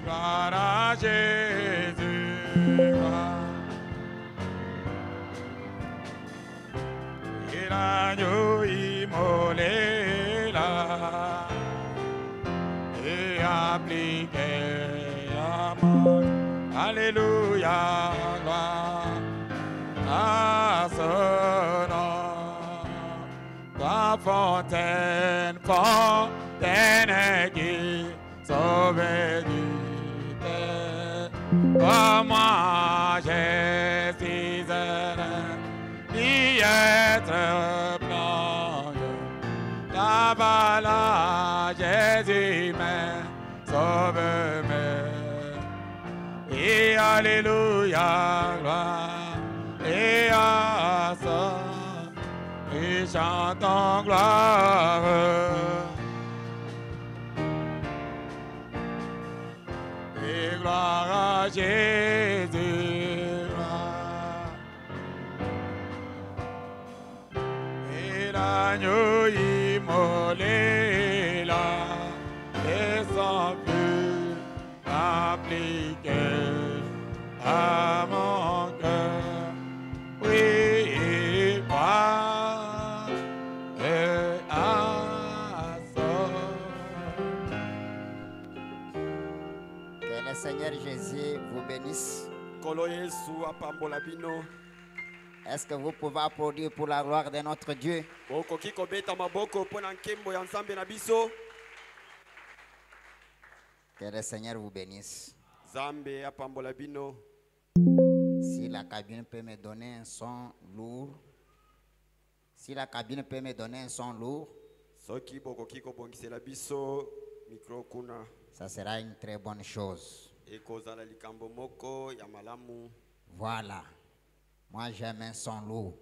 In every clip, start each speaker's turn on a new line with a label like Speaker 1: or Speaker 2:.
Speaker 1: gloire à Jésus, gloire. Et l'agneau immolé là, et appliqué à mort. Alléluia, gloire à son nom. Ta fontaine, fontaine qui sauve du terre. Comme moi, je suis heureux d'y être plongé. Là-bas, Jésus me sauve-moi. Et alléluia, gloire, et à ça, et chantons gloire. Et gloire à Jésus, gloire. Et l'agneau immolé là, et son feu appliqué à mon cœur. Oui, moi, et à son.
Speaker 2: Que le Seigneur Jésus vous bénisse. Est-ce que vous pouvez applaudir pour la gloire de notre Dieu? Que le Seigneur vous bénisse. Si la cabine peut me donner un son lourd. Si la cabine peut me donner un son lourd. Ça sera une très bonne chose. Voilà. Moi j'aime un son lourd.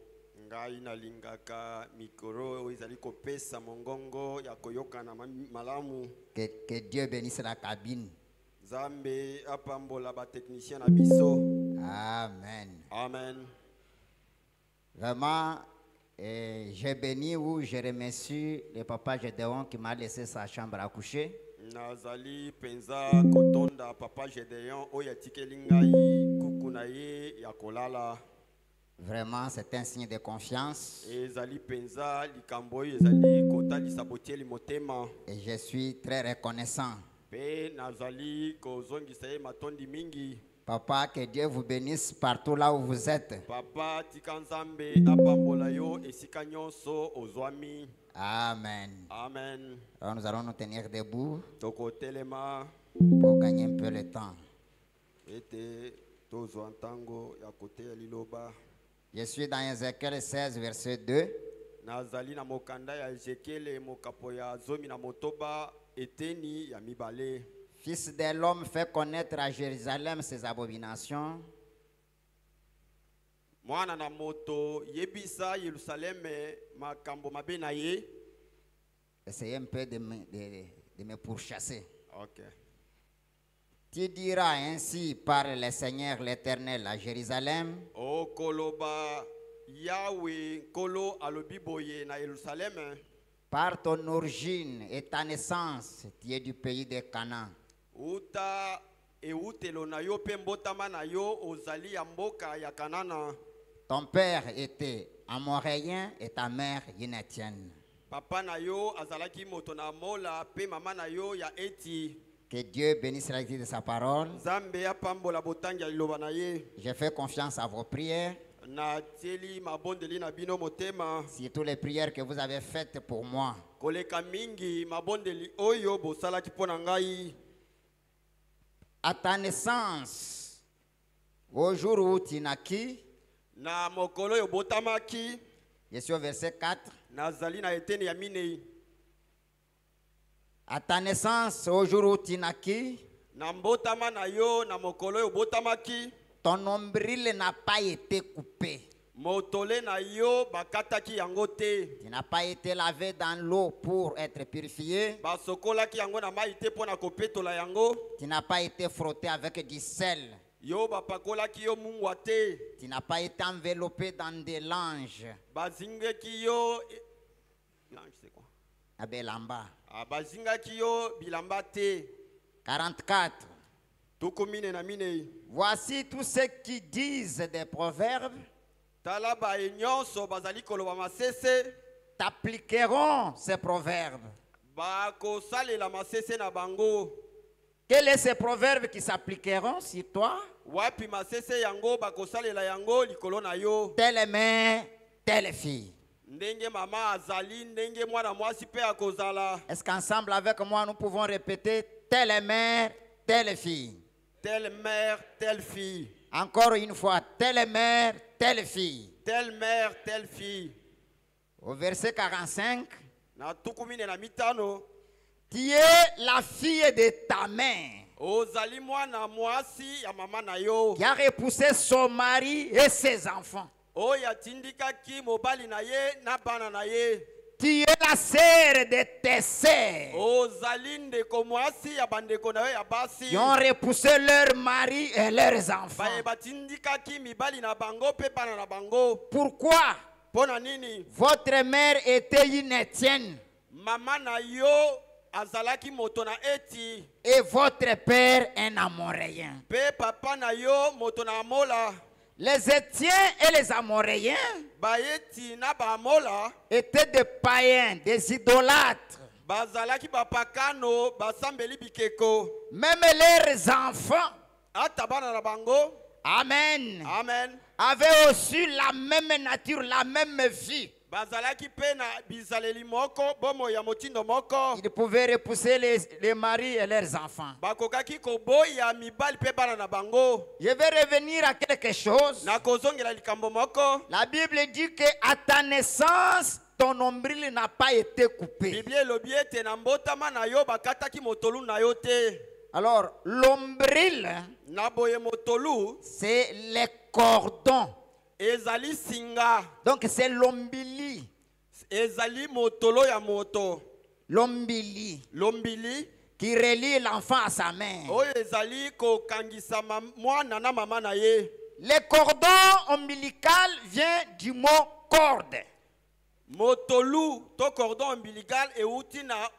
Speaker 2: Que Dieu bénisse la cabine. Amen.
Speaker 1: Amen.
Speaker 2: Vraiment, j'ai béni ou je remercie le papa Gédéon qui m'a laissé sa chambre à coucher.
Speaker 1: Nazali penza kotonda papa Gédéon oyatikeli ngai kuku na ye ya kolala.
Speaker 2: Vraiment, c'est un signe de confiance.
Speaker 1: Et je
Speaker 2: suis très reconnaissant. Papa, que Dieu vous bénisse partout là où vous êtes. Amen.
Speaker 1: Amen.
Speaker 2: Alors nous allons nous tenir debout
Speaker 1: pour
Speaker 2: gagner un peu le temps. Je suis dans Ézéchiel 16, verset 2.
Speaker 1: Nazali na mokanda ya Ezekiel mokapo ya zomi na motoba eteni ya mibale.
Speaker 2: Fils de l'homme fait connaître à Jérusalem ses abominations.
Speaker 1: Mwana na moto yebisa Yerusaleme makambo mabe na ye.
Speaker 2: Essayez un peu de me pourchasser.
Speaker 1: OK.
Speaker 2: Tu diras ainsi par le Seigneur l'Éternel à Jérusalem.
Speaker 1: O koloba Yahweh kolo alobiboye na Yerusalem.
Speaker 2: Par ton origine et ta naissance, tu es du pays de Canaan.
Speaker 1: Uta eutelo na yo pe mbotama na yo ozali ya mboka ya Kanana.
Speaker 2: Ton père était amoréen et ta mère Yénétienne.
Speaker 1: Papa na yo azalaki moto na mola pe mama na yo ya eti.
Speaker 2: Que Dieu bénisse la lecture de sa parole.
Speaker 1: Je
Speaker 2: fais confiance à vos prières. Si toutes les prières que vous avez faites pour moi. À ta naissance, au jour où tu naquis, je suis au verset 4. À ta naissance, au jour où tu naquis, ton nombril n'a pas été coupé. Tu n'as pas été lavé dans l'eau pour être purifié. Tu n'as pas été frotté avec du sel. Tu n'as pas été enveloppé dans des langes. Abelamba. 44.
Speaker 1: tukumine na minei.
Speaker 2: Voici tous ceux qui disent des proverbes
Speaker 1: Tala ba nyonso bazali koloba masese
Speaker 2: t'appliqueront ces proverbes.
Speaker 1: ba ko salela masese na bango.
Speaker 2: Quels sont ces proverbes qui s'appliqueront sur toi?
Speaker 1: Wapi masese yango ba ko salela yango likolo na yo.
Speaker 2: Telle mère, telle fille.
Speaker 1: Ndenge mama azali ndenge mwana mwasi pe akozala.
Speaker 2: Est-ce qu'ensemble avec moi nous pouvons répéter telle mère, telle fille?
Speaker 1: Telle mère, telle fille.
Speaker 2: Encore une fois, telle mère, telle fille.
Speaker 1: Telle mère, telle fille.
Speaker 2: Au verset 45,
Speaker 1: Na tukumine na mitano.
Speaker 2: tu es la fille de ta mère
Speaker 1: Ozali mwana mwasi ya mama na yo.
Speaker 2: qui a repoussé son mari et ses enfants.
Speaker 1: Oya tindikaki mobali na ye na bana na ye.
Speaker 2: Tu es la sœur de tes sœurs
Speaker 1: Ozali ndeko mwasi ya bandeko na yo ya basi.
Speaker 2: qui ont repoussé leur mari et leurs enfants.
Speaker 1: Baye batindikaki mibali na bango pe bana na bango.
Speaker 2: Pourquoi?
Speaker 1: Pona nini?
Speaker 2: Votre mère était une Étienne
Speaker 1: Mama na yo azalaki moto na eti.
Speaker 2: et votre père un Amoréen.
Speaker 1: Pe papa na yo moto na amola.
Speaker 2: Les Étiens et les Amoréens
Speaker 1: Bayeti na ba amola.
Speaker 2: étaient des païens, des idolâtres.
Speaker 1: Bazalaki bapakano basambeli bikeko.
Speaker 2: Même leurs enfants,
Speaker 1: Ata bana na bango.
Speaker 2: amen,
Speaker 1: Amen.
Speaker 2: avaient aussi la même nature, la même vie.
Speaker 1: Bazalaki pe na bizaleli moko bomo ya motindo moko.
Speaker 2: Ils pouvaient repousser les maris et leurs enfants.
Speaker 1: Bakokaki koboya mibali pe bana na bango.
Speaker 2: Je vais revenir à quelque chose.
Speaker 1: Na kozongela likambo moko.
Speaker 2: La Bible dit que à ta naissance, ton nombril n'a pas été coupé.
Speaker 1: Biblia elobi ete na mbotama na yo bakataki motolu na yo te.
Speaker 2: Alors, l'ombril,
Speaker 1: Na boye motolu
Speaker 2: c'est les cordons.
Speaker 1: ezali singa.
Speaker 2: Donc, c'est l'ombili.
Speaker 1: Ezali motolo ya moto.
Speaker 2: L'ombili
Speaker 1: Lombili
Speaker 2: qui relie l'enfant à sa mère.
Speaker 1: oyo ezali kokangisa mwana na mama na ye.
Speaker 2: Le cordon ombilical vient du mot corde.
Speaker 1: Motolu to cordon ombilical euti na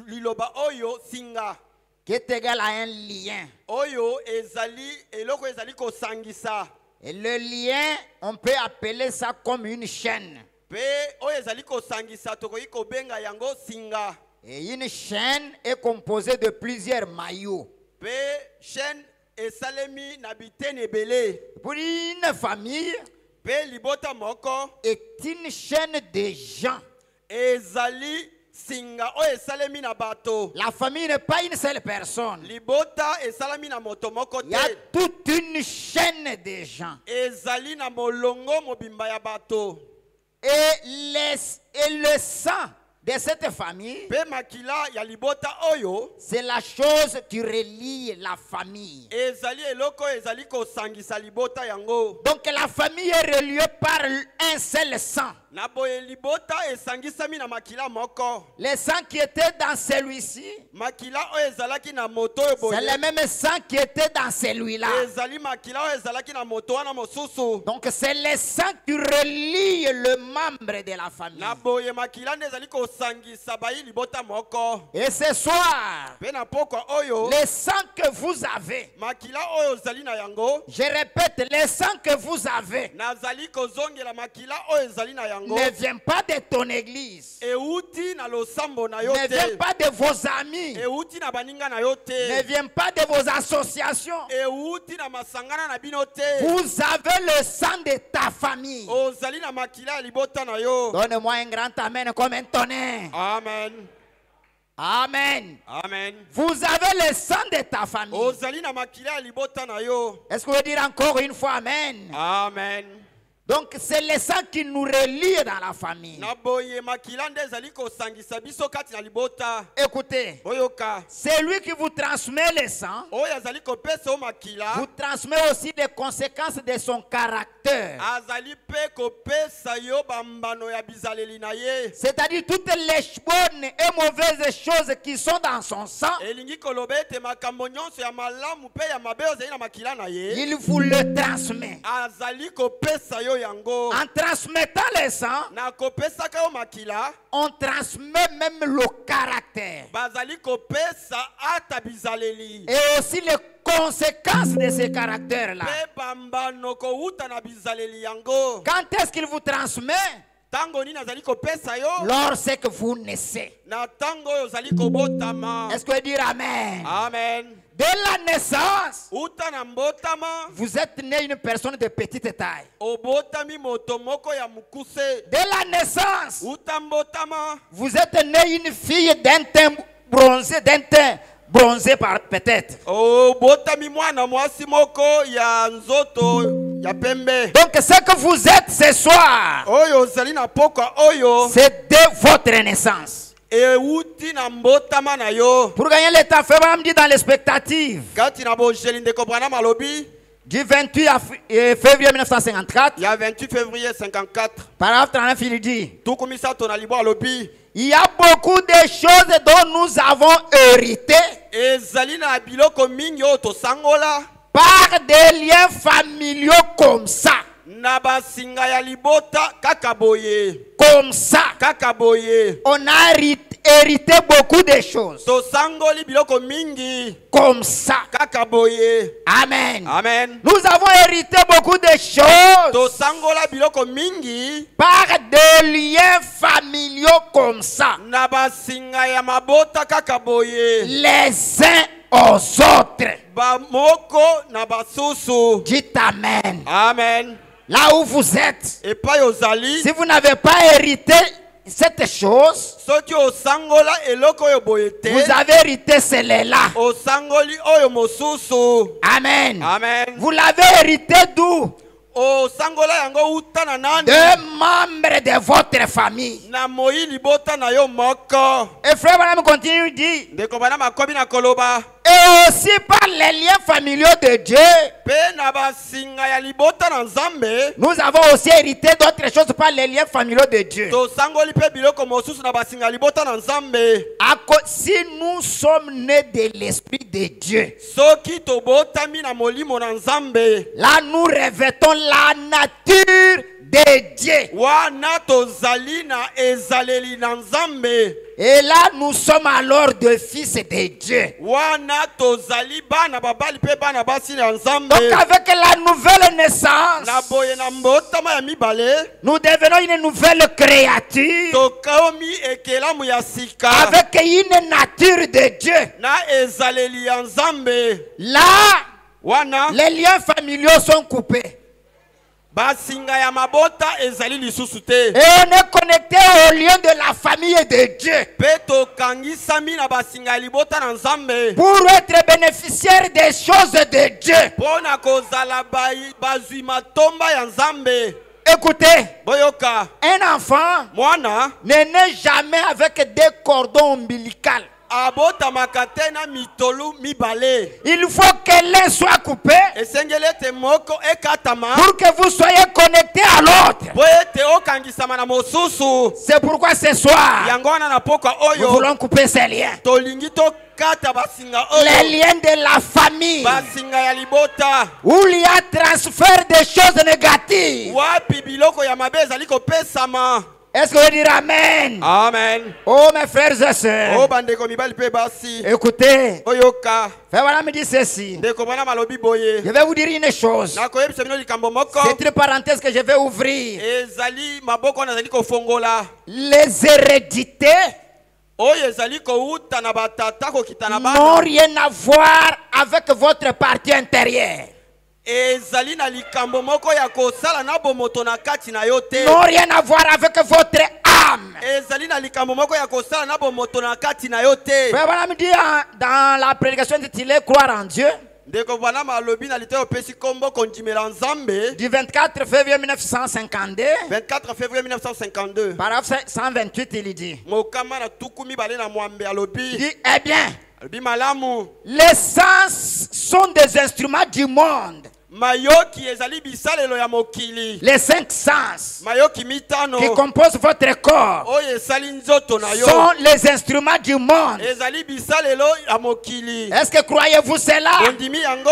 Speaker 1: liloba oyo singa.
Speaker 2: Qui est égal à un lien.
Speaker 1: Oyo ezali eloko ezali kosangisa.
Speaker 2: Et le lien, on peut appeler ça comme une chaîne.
Speaker 1: Pe oyo ezali kosangisa tokoki kobenga yango singa.
Speaker 2: Et une chaîne est composée de plusieurs maillots.
Speaker 1: Pe chaîne esalemi na bitene ebele.
Speaker 2: Pour une famille,
Speaker 1: Pe libota moko
Speaker 2: est une chaîne de gens.
Speaker 1: ezali singa oyo esalemi na bato.
Speaker 2: La famille n'est pas une seule personne.
Speaker 1: Libota esalami na moto moko
Speaker 2: Il y a
Speaker 1: te.
Speaker 2: toute une chaîne de gens.
Speaker 1: Ezali na molongo mobimba ya bato.
Speaker 2: Et le sang de cette famille,
Speaker 1: Pe makila ya libota oyo
Speaker 2: c'est la chose qui relie la famille.
Speaker 1: ezali eloko ezali kosangisa libota yango.
Speaker 2: Donc la famille est reliée par un seul sang.
Speaker 1: Na boye libota esangisami na makila moko.
Speaker 2: Le sang qui était dans celui-ci,
Speaker 1: Makila oyo ezalaki na moto oyo boye.
Speaker 2: c'est le même sang qui était dans celui-là.
Speaker 1: Ezali makila oyo ezalaki na moto wana mosusu.
Speaker 2: Donc c'est le sang qui relie le membre de la famille.
Speaker 1: Na boye makila nde ezali kosangisa bayi libota moko.
Speaker 2: Et ce soir,
Speaker 1: Pe na pokwa oyo
Speaker 2: le sang que vous avez,
Speaker 1: makila oyo ezali na yango.
Speaker 2: je répète, le sang que vous avez
Speaker 1: Nazali kozongela makila oyo ezali na yango.
Speaker 2: ne vient pas de ton église,
Speaker 1: Euti na losambo na yo
Speaker 2: ne vient
Speaker 1: te.
Speaker 2: pas de vos amis,
Speaker 1: Euti na baninga na yo
Speaker 2: ne
Speaker 1: te.
Speaker 2: vient pas de vos associations.
Speaker 1: Euti na masangana na bino te.
Speaker 2: Vous avez le sang de ta famille.
Speaker 1: Ozali na makila ya libota na yo.
Speaker 2: Donne-moi un grand amen comme un tonnerre.
Speaker 1: Amen.
Speaker 2: Amen.
Speaker 1: Amen.
Speaker 2: Vous avez le sang de ta famille.
Speaker 1: Ozali na makila ya libota na yo.
Speaker 2: Est-ce que vous dire encore une fois amen?
Speaker 1: Amen.
Speaker 2: Donc c'est le sang qui nous relie dans la famille.
Speaker 1: Na boye makila nde ezali kosangisa biso kati na libota.
Speaker 2: Écoutez,
Speaker 1: Oyoka.
Speaker 2: c'est lui qui vous transmet le sang,
Speaker 1: Oyo azali kopesa o makila.
Speaker 2: vous transmet aussi les conséquences de son caractère.
Speaker 1: Azali pe kopesa yo bambano ya bizaleli na ye.
Speaker 2: C'est-à-dire toutes les bonnes et mauvaises choses qui sont dans son sang,
Speaker 1: Elingi koloba ete makambo nyonso ya malamu pe ya mabe ozali na makila na ye.
Speaker 2: il vous le transmet.
Speaker 1: Azali kopesa yo yango.
Speaker 2: En transmettant le sang,
Speaker 1: Na kopesaka yo makila.
Speaker 2: on transmet même le caractère
Speaker 1: Bazali kopesa ata bizaleli.
Speaker 2: et aussi les conséquences de ces caractères-là,
Speaker 1: pe bambanoko uta na bizaleli yango.
Speaker 2: quand est-ce qu'il vous transmet?
Speaker 1: Tango nini azali kopesa yo?
Speaker 2: Lorsque vous naissez.
Speaker 1: Na tango oyo ozali kobotama.
Speaker 2: Est-ce que vous dire Amen?
Speaker 1: Amen.
Speaker 2: Dès la naissance,
Speaker 1: Uta na mbotama.
Speaker 2: vous êtes né une personne de petite taille.
Speaker 1: Obotami moto moko ya mukuse.
Speaker 2: Dès la naissance,
Speaker 1: Uta mbotama.
Speaker 2: vous êtes né une fille d'un teint bronzé par peut-être.
Speaker 1: Obotami mwana mwasi moko ya nzoto ya pembe.
Speaker 2: Donc ce que vous êtes ce soir,
Speaker 1: Oyo ozali na pokwa oyo.
Speaker 2: c'est dès votre naissance.
Speaker 1: Euti na mbotama na yo.
Speaker 2: Pour gagner le temps, Fébram dit dans l'expectative
Speaker 1: Kati na bojeli ndeko bwana malobi.
Speaker 2: du 28 février 1954,
Speaker 1: Il y a 28 février 54.
Speaker 2: paragraphe 39, il dit:
Speaker 1: Tukumisa tona libo alobi.
Speaker 2: il y a beaucoup de choses dont nous avons hérité
Speaker 1: Ezali na biloko mingi oyo tosangola.
Speaker 2: par des liens familiaux comme ça.
Speaker 1: Na basinga ya libota kaka boye.
Speaker 2: Comme ça.
Speaker 1: Kaka boye.
Speaker 2: On a hérité beaucoup de choses.
Speaker 1: Tosangoli biloko mingi.
Speaker 2: Comme ça.
Speaker 1: Kaka boye.
Speaker 2: Amen.
Speaker 1: Amen.
Speaker 2: Nous avons hérité beaucoup de choses
Speaker 1: Tosangola biloko mingi.
Speaker 2: par des liens familiaux comme ça.
Speaker 1: Na basinga ya mabota kaka boye.
Speaker 2: Les uns aux autres.
Speaker 1: Ba moko na basusu.
Speaker 2: Dites Amen.
Speaker 1: Amen.
Speaker 2: Là où vous êtes,
Speaker 1: Et pas yozali.
Speaker 2: si vous n'avez pas hérité cette chose,
Speaker 1: Soki osangola eloko oyo boye te.
Speaker 2: vous avez hérité celle-là.
Speaker 1: Osangoli oyo mosusu.
Speaker 2: Amen.
Speaker 1: Amen.
Speaker 2: Vous l'avez hérité d'où?
Speaker 1: Osangola yango uta na nani?
Speaker 2: Deux membres de votre famille.
Speaker 1: Na moi libota na yo moko.
Speaker 2: Et frère Branham continue dit,
Speaker 1: Ndeko bana makobi na koloba.
Speaker 2: et aussi par les liens familiaux de Dieu,
Speaker 1: Pe na basinga ya libota na Nzambe.
Speaker 2: nous avons aussi hérité d'autres choses par les liens familiaux de Dieu.
Speaker 1: Tosangoli pe biloko mosusu na basinga ya libota na Nzambe.
Speaker 2: Si nous sommes nés de l'Esprit de Dieu,
Speaker 1: Soki tobotami na molimo na Nzambe.
Speaker 2: là nous revêtons la nature de Dieu.
Speaker 1: Wana tozali na ezaleli na Nzambe.
Speaker 2: Et là nous sommes alors de fils de Dieu.
Speaker 1: Wana tozali bana babali pe bana basi na Nzambe.
Speaker 2: Donc avec la nouvelle naissance,
Speaker 1: Na boye na mbotama ya mibale.
Speaker 2: nous devenons une nouvelle créature
Speaker 1: Tokomi ekelamu ya sika.
Speaker 2: avec une nature de Dieu.
Speaker 1: Na ezaleli ya Nzambe.
Speaker 2: Là,
Speaker 1: Wana
Speaker 2: les liens familiaux sont coupés.
Speaker 1: basinga ya mabota ezali lisusu te.
Speaker 2: Et on est connecté au lien de la famille de Dieu
Speaker 1: Pe tokangisami na basinga ya libota na Nzambe.
Speaker 2: pour être bénéficiaire des choses de Dieu.
Speaker 1: Pona kozala bazwi matomba ya Nzambe.
Speaker 2: Écoutez,
Speaker 1: Boyoka.
Speaker 2: un enfant
Speaker 1: Mwana
Speaker 2: ne naît jamais avec des cordons ombilicaux.
Speaker 1: abotamaka te na mitolu mibale.
Speaker 2: Il faut que l'un soit coupé
Speaker 1: Esengeli ete moko ekatama.
Speaker 2: pour que vous soyez connecté à l'autre.
Speaker 1: Po ete okangisama na mosusu.
Speaker 2: C'est pourquoi ce soir,
Speaker 1: Yango wana na pokwa
Speaker 2: nous
Speaker 1: oyo.
Speaker 2: voulons couper ces liens.
Speaker 1: Tolingi tokata basinga
Speaker 2: Les
Speaker 1: oyo.
Speaker 2: liens de la famille
Speaker 1: Basinga ya libota.
Speaker 2: où il y a transfert de choses négatives.
Speaker 1: Wapi biloko ya mabe ezali kopesama.
Speaker 2: Est-ce que vous dire Amen?
Speaker 1: Amen.
Speaker 2: Oh mes frères et sœurs,
Speaker 1: O bandeko mibali pe basi.
Speaker 2: écoutez,
Speaker 1: Oyoka.
Speaker 2: frère voilà me dit ceci.
Speaker 1: Ndeko bana malobi boye.
Speaker 2: Je vais vous dire une chose.
Speaker 1: Na koyebisa bino likambo moko.
Speaker 2: C'est une parenthèse que je vais ouvrir.
Speaker 1: Ezali maboko na ezali kofongola.
Speaker 2: Les hérédités
Speaker 1: Oyo ezali kouta na batata kokita na
Speaker 2: n'ont
Speaker 1: bana.
Speaker 2: rien à voir avec votre partie intérieure.
Speaker 1: Ezali na likambo moko ya kosala na bomoto na kati na yo te.
Speaker 2: N'ont rien à voir avec votre âme.
Speaker 1: Ezali na likambo moko ya kosala na bomoto na kati na yo te.
Speaker 2: Frère voilà me dit dans la prédication intitulée Croire en Dieu
Speaker 1: Ndeko bana malobi na lite opesi kombo kondimela Nzambe.
Speaker 2: du 24 février 1952,
Speaker 1: 24 février 1952.
Speaker 2: paragraphe 128, il dit,
Speaker 1: Mokama na tuku mibale na mwambe
Speaker 2: il
Speaker 1: alobi.
Speaker 2: dit, eh bien,
Speaker 1: Alobi malamu.
Speaker 2: les sens sont des instruments du monde.
Speaker 1: Mayoki ezali bisalelo ya mokili.
Speaker 2: Les 5 sens
Speaker 1: Mayoki mitano.
Speaker 2: qui composent votre corps
Speaker 1: Oyo esali nzoto na yo.
Speaker 2: sont les instruments du monde.
Speaker 1: Ezali bisalelo ya mokili.
Speaker 2: Est-ce que croyez-vous cela?
Speaker 1: Ondimi yango.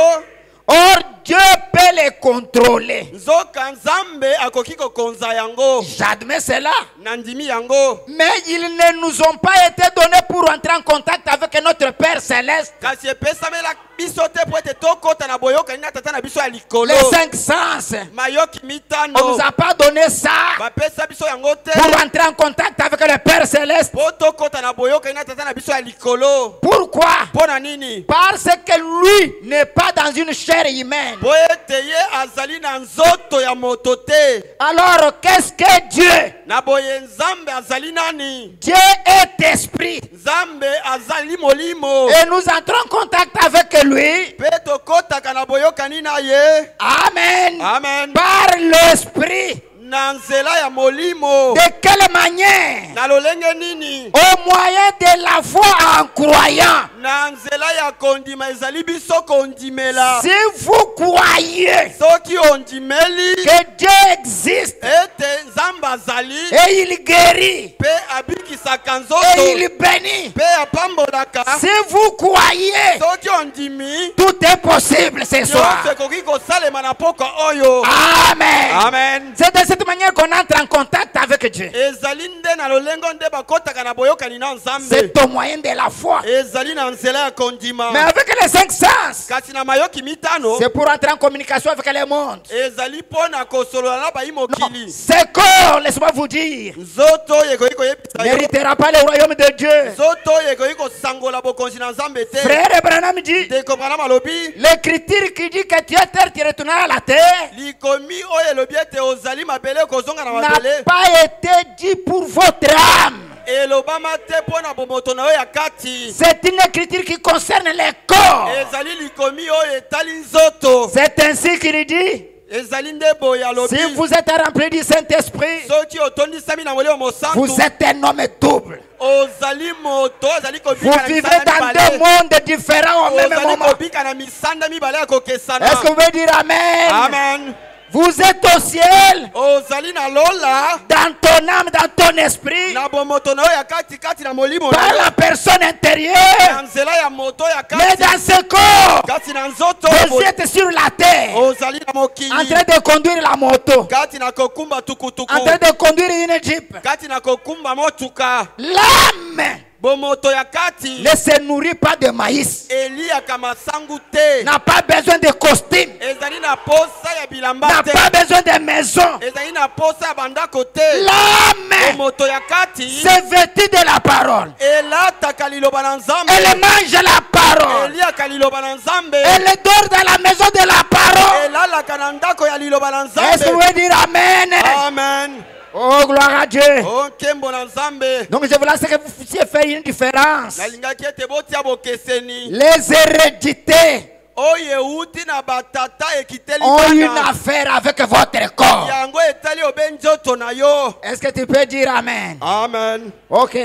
Speaker 2: Or, Dieu peut les contrôler.
Speaker 1: Nzoka nzambe akoki kokonza yango.
Speaker 2: J'admets cela.
Speaker 1: Nandimi yango.
Speaker 2: Mais ils ne nous ont pas été donnés pour entrer en contact avec notre Père Céleste.
Speaker 1: Kasi epesamela biso te po ete tokota na boyoka na tata na biso ya likolo.
Speaker 2: Les 5 sens.
Speaker 1: Mayoki
Speaker 2: On
Speaker 1: mitano.
Speaker 2: ne nous a pas donné ça
Speaker 1: Bapesa biso yango te.
Speaker 2: pour entrer en contact avec le Père Céleste.
Speaker 1: Po tokota na boyoka na tata na biso ya likolo.
Speaker 2: Pourquoi?
Speaker 1: Pona nini?
Speaker 2: Parce que lui n'est pas dans une chair humaine.
Speaker 1: Po ete ye azali na nzoto ya moto te.
Speaker 2: Alors, qu'est-ce que Dieu?
Speaker 1: Na boye nzambe azali nani?
Speaker 2: Dieu est esprit.
Speaker 1: Nzambe azali molimo.
Speaker 2: Et nous entrons en contact avec lui.
Speaker 1: Pe tokotaka na boyokani na ye.
Speaker 2: Amen.
Speaker 1: Amen.
Speaker 2: Par l'esprit.
Speaker 1: Na nzela ya molimo.
Speaker 2: De quelle manière?
Speaker 1: Na lolenge nini?
Speaker 2: Au moyen de la foi en croyant.
Speaker 1: Na nzela ya kondima ezali biso kondimela.
Speaker 2: Si vous croyez
Speaker 1: Soki ondimeli
Speaker 2: que Dieu existe
Speaker 1: ete nzambe azali
Speaker 2: et il guérit
Speaker 1: pe abikisaka
Speaker 2: et
Speaker 1: nzoto
Speaker 2: il bénit.
Speaker 1: pe apambolaka.
Speaker 2: Si vous croyez,
Speaker 1: Soki ondimi
Speaker 2: tout est possible ce soir.
Speaker 1: nyonso ekoki kosalema na pokwa oyo.
Speaker 2: Amen.
Speaker 1: Amen.
Speaker 2: C'est de cette manière qu'on entre en contact avec Dieu.
Speaker 1: Ezali nde na lolengo nde bakotaka na boyokani na nzambe.
Speaker 2: C'est au moyen de la foi.
Speaker 1: Ezali na nzela ya kondima.
Speaker 2: Mais avec les 5 sens,
Speaker 1: Kasi na mayoki mitano
Speaker 2: c'est pour entrer en communication avec le monde.
Speaker 1: ezali pona kosolola na bayi
Speaker 2: Non,
Speaker 1: mokili.
Speaker 2: ce corps, laisse-moi vous dire,
Speaker 1: Nzoto oyo ekoki koyebisa yo.
Speaker 2: n'héritera pas le royaume de Dieu.
Speaker 1: Nzoto oyo ekoki kosangola bokonzi na nzambe te.
Speaker 2: Frère Branham dit,
Speaker 1: Ndeko Branham alobi
Speaker 2: l'écriture qui dit que tu es terre, tu retourneras à la terre,
Speaker 1: likomi oyo elobi ete ozali mabele kozonga na
Speaker 2: n'a
Speaker 1: mabele.
Speaker 2: pas été dit pour votre âme.
Speaker 1: Elobama te mpona bomoto na yo ya kati.
Speaker 2: C'est une écriture qui concerne les corps.
Speaker 1: Ezali likomi oyo etali nzoto.
Speaker 2: C'est ainsi qu'il dit,
Speaker 1: Ezali nde boye alobi.
Speaker 2: si vous êtes rempli du Saint-Esprit,
Speaker 1: Soki otondisami na molimo mosantu.
Speaker 2: vous êtes un homme double.
Speaker 1: Ozali moto ozali
Speaker 2: Vous
Speaker 1: kobika na
Speaker 2: vivrez
Speaker 1: misanda
Speaker 2: dans
Speaker 1: mibale.
Speaker 2: deux mondes différents au même
Speaker 1: Ozali
Speaker 2: moment.
Speaker 1: kobika na misanda mibale ya kokesana.
Speaker 2: Est-ce que vous pouvez dire Amen?
Speaker 1: Amen.
Speaker 2: Vous êtes au ciel,
Speaker 1: Ozali na lola
Speaker 2: dans ton âme, dans ton esprit,
Speaker 1: na bomoto na yo ya kati kati na molimo
Speaker 2: par
Speaker 1: na yo.
Speaker 2: la personne
Speaker 1: Na
Speaker 2: intérieure.
Speaker 1: nzela ya moto ya
Speaker 2: Mais
Speaker 1: kati
Speaker 2: dans ce corps,
Speaker 1: kati na nzoto
Speaker 2: vous êtes sur la terre,
Speaker 1: ozali na
Speaker 2: en
Speaker 1: mokili
Speaker 2: train de conduire la moto,
Speaker 1: kati na kokumba tukutuku
Speaker 2: en train de conduire une jeep.
Speaker 1: kati na kokumba motuka.
Speaker 2: L'âme
Speaker 1: Bomoto ya kati
Speaker 2: ne se nourrit pas de maïs,
Speaker 1: eliaka masangu te.
Speaker 2: n'a pas besoin de costume,
Speaker 1: Ezali na posa ya bilamba
Speaker 2: n'a
Speaker 1: te.
Speaker 2: pas besoin de maison.
Speaker 1: Ezali na posa ya bandako te.
Speaker 2: L'âme
Speaker 1: Bomoto ya kati
Speaker 2: s'est vêtue de la parole.
Speaker 1: elataka liloba na nzambe.
Speaker 2: Elle mange la parole.
Speaker 1: Eliaka liloba na nzambe.
Speaker 2: Elle dort dans la maison de la parole.
Speaker 1: Elalaka na ndako ya liloba na
Speaker 2: Est-ce que vous
Speaker 1: nzambe.
Speaker 2: pouvez dire Amen?
Speaker 1: Amen.
Speaker 2: Oh, gloire à Dieu.
Speaker 1: O nkembo na nzambe.
Speaker 2: Donc je voulais que vous puissiez faire une différence.
Speaker 1: Nalingaki ete botia bokeseni
Speaker 2: Les hérédités
Speaker 1: oyo euti na batata ekiteli
Speaker 2: ont une
Speaker 1: bana.
Speaker 2: affaire avec votre corps.
Speaker 1: Yango etali obe nzoto na yo.
Speaker 2: Est-ce que tu peux dire Amen?
Speaker 1: Amen.
Speaker 2: Ok.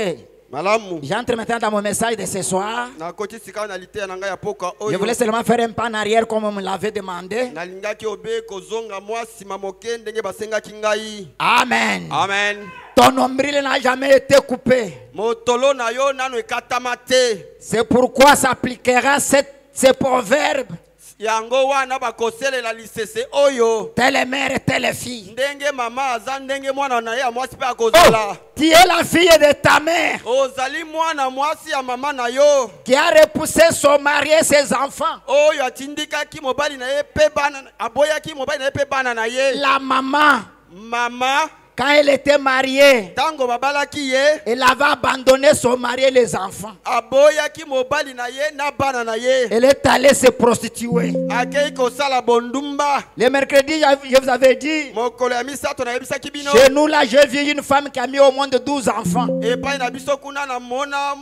Speaker 1: Malamu.
Speaker 2: J'entre maintenant dans mon message de ce soir.
Speaker 1: Nakoti sika na lite na ngai ya poka
Speaker 2: Je
Speaker 1: oyo.
Speaker 2: voulais seulement faire un pas en arrière comme on me l'avait demandé.
Speaker 1: Nalingaki obe kozonga mwa sima moke ndenge basengaki ngai.
Speaker 2: Amen.
Speaker 1: Amen.
Speaker 2: Ton nombril n'a jamais été coupé.
Speaker 1: Motolo na yo nano ekatama te.
Speaker 2: C'est pourquoi s'appliquera ce proverbe.
Speaker 1: Yango wana bakoselela lisese oyo.
Speaker 2: Telle mère, telle fille.
Speaker 1: Ndenge mama aza ndenge mwana na ye ya mwasi pe
Speaker 2: Oh,
Speaker 1: akozala.
Speaker 2: tu es la fille de ta mère
Speaker 1: Ozali mwana mwasi ya mama na yo.
Speaker 2: qui a repoussé son mari et ses enfants.
Speaker 1: Oyo atindikaki mobali na ye pe bana aboyaki mobali na ye pe bana na ye.
Speaker 2: La maman,
Speaker 1: Mama
Speaker 2: quand elle était mariée,
Speaker 1: tango babalaki ye
Speaker 2: elle avait abandonné son mari et les enfants.
Speaker 1: aboyaki mobali na ye na bana na ye.
Speaker 2: Elle est allée se prostituer.
Speaker 1: Akei kosala bondumba.
Speaker 2: Le mercredi, je vous avais dit,
Speaker 1: Mokolo ya misato na yebisaki bino.
Speaker 2: chez nous là, j'ai vu une femme qui a mis au monde 12 enfants.
Speaker 1: Epai na biso kuna na mona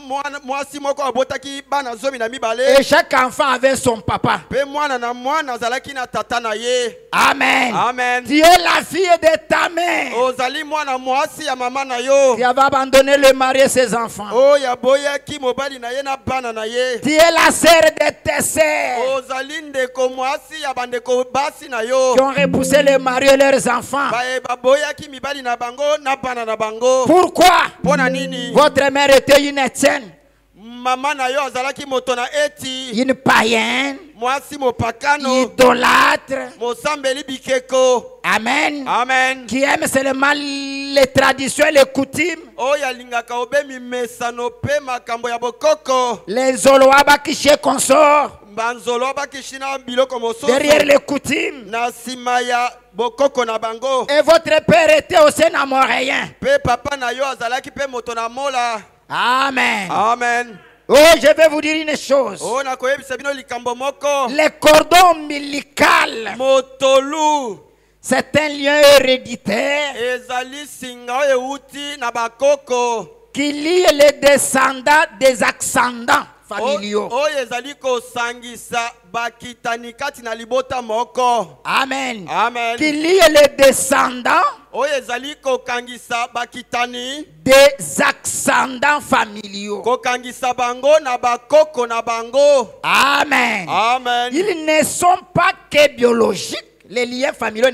Speaker 1: mwasi moko abotaki bana zomi na mibale.
Speaker 2: Et chaque enfant avait son papa.
Speaker 1: Pe mwana na mwana azalaki na tata na ye.
Speaker 2: Amen.
Speaker 1: Amen.
Speaker 2: Tu es la fille de ta mère
Speaker 1: Ozali mwana mwasi ya mama na yo.
Speaker 2: qui avait abandonné le mari et ses enfants.
Speaker 1: Oyo aboyaki mobali na ye na bana na ye.
Speaker 2: Tu es la sœur de tes sœurs
Speaker 1: Ozali ndeko mwasi ya bandeko basi na yo.
Speaker 2: qui ont repoussé le mari et leurs enfants.
Speaker 1: Baye baboyaki mibali na bango na bana na bango.
Speaker 2: Pourquoi?
Speaker 1: Pona nini?
Speaker 2: Votre mère était une Étienne,
Speaker 1: Mama na yo azalaki moto na eti.
Speaker 2: une païenne.
Speaker 1: mwasi mopakano
Speaker 2: idolâtre,
Speaker 1: mosambeli bikeko.
Speaker 2: amen,
Speaker 1: Amen.
Speaker 2: qui aime seulement les traditions et les coutumes,
Speaker 1: Oyo alingaka obemi mesano pe makambo ya bokoko.
Speaker 2: les Zoloaba qui chez consort,
Speaker 1: Banzolo bakishina biloko mosusu.
Speaker 2: derrière les coutumes.
Speaker 1: Na sima ya bokoko na bango.
Speaker 2: Et votre père était aussi un Amoréen.
Speaker 1: Pe papa na yo azalaki pe moto na mola.
Speaker 2: Amen.
Speaker 1: Amen.
Speaker 2: Oh, je vais vous dire une chose.
Speaker 1: Oh na koyebisa bino likambo moko.
Speaker 2: Le cordon ombilical,
Speaker 1: Motolu
Speaker 2: c'est un lien héréditaire
Speaker 1: ezali singa oyo euti na bakoko.
Speaker 2: qui lie les descendants des ascendants familiaux.
Speaker 1: Oyo ezali kosangisa bakitani kati na libota moko.
Speaker 2: Amen.
Speaker 1: Amen.
Speaker 2: Qui lie les descendants
Speaker 1: Oyo ezali kokangisa bakitani.
Speaker 2: des ascendants familiaux.
Speaker 1: Kokangisa bango na bakoko na bango.
Speaker 2: Amen.
Speaker 1: Amen.
Speaker 2: Ils ne sont pas que biologiques. Les liens familiaux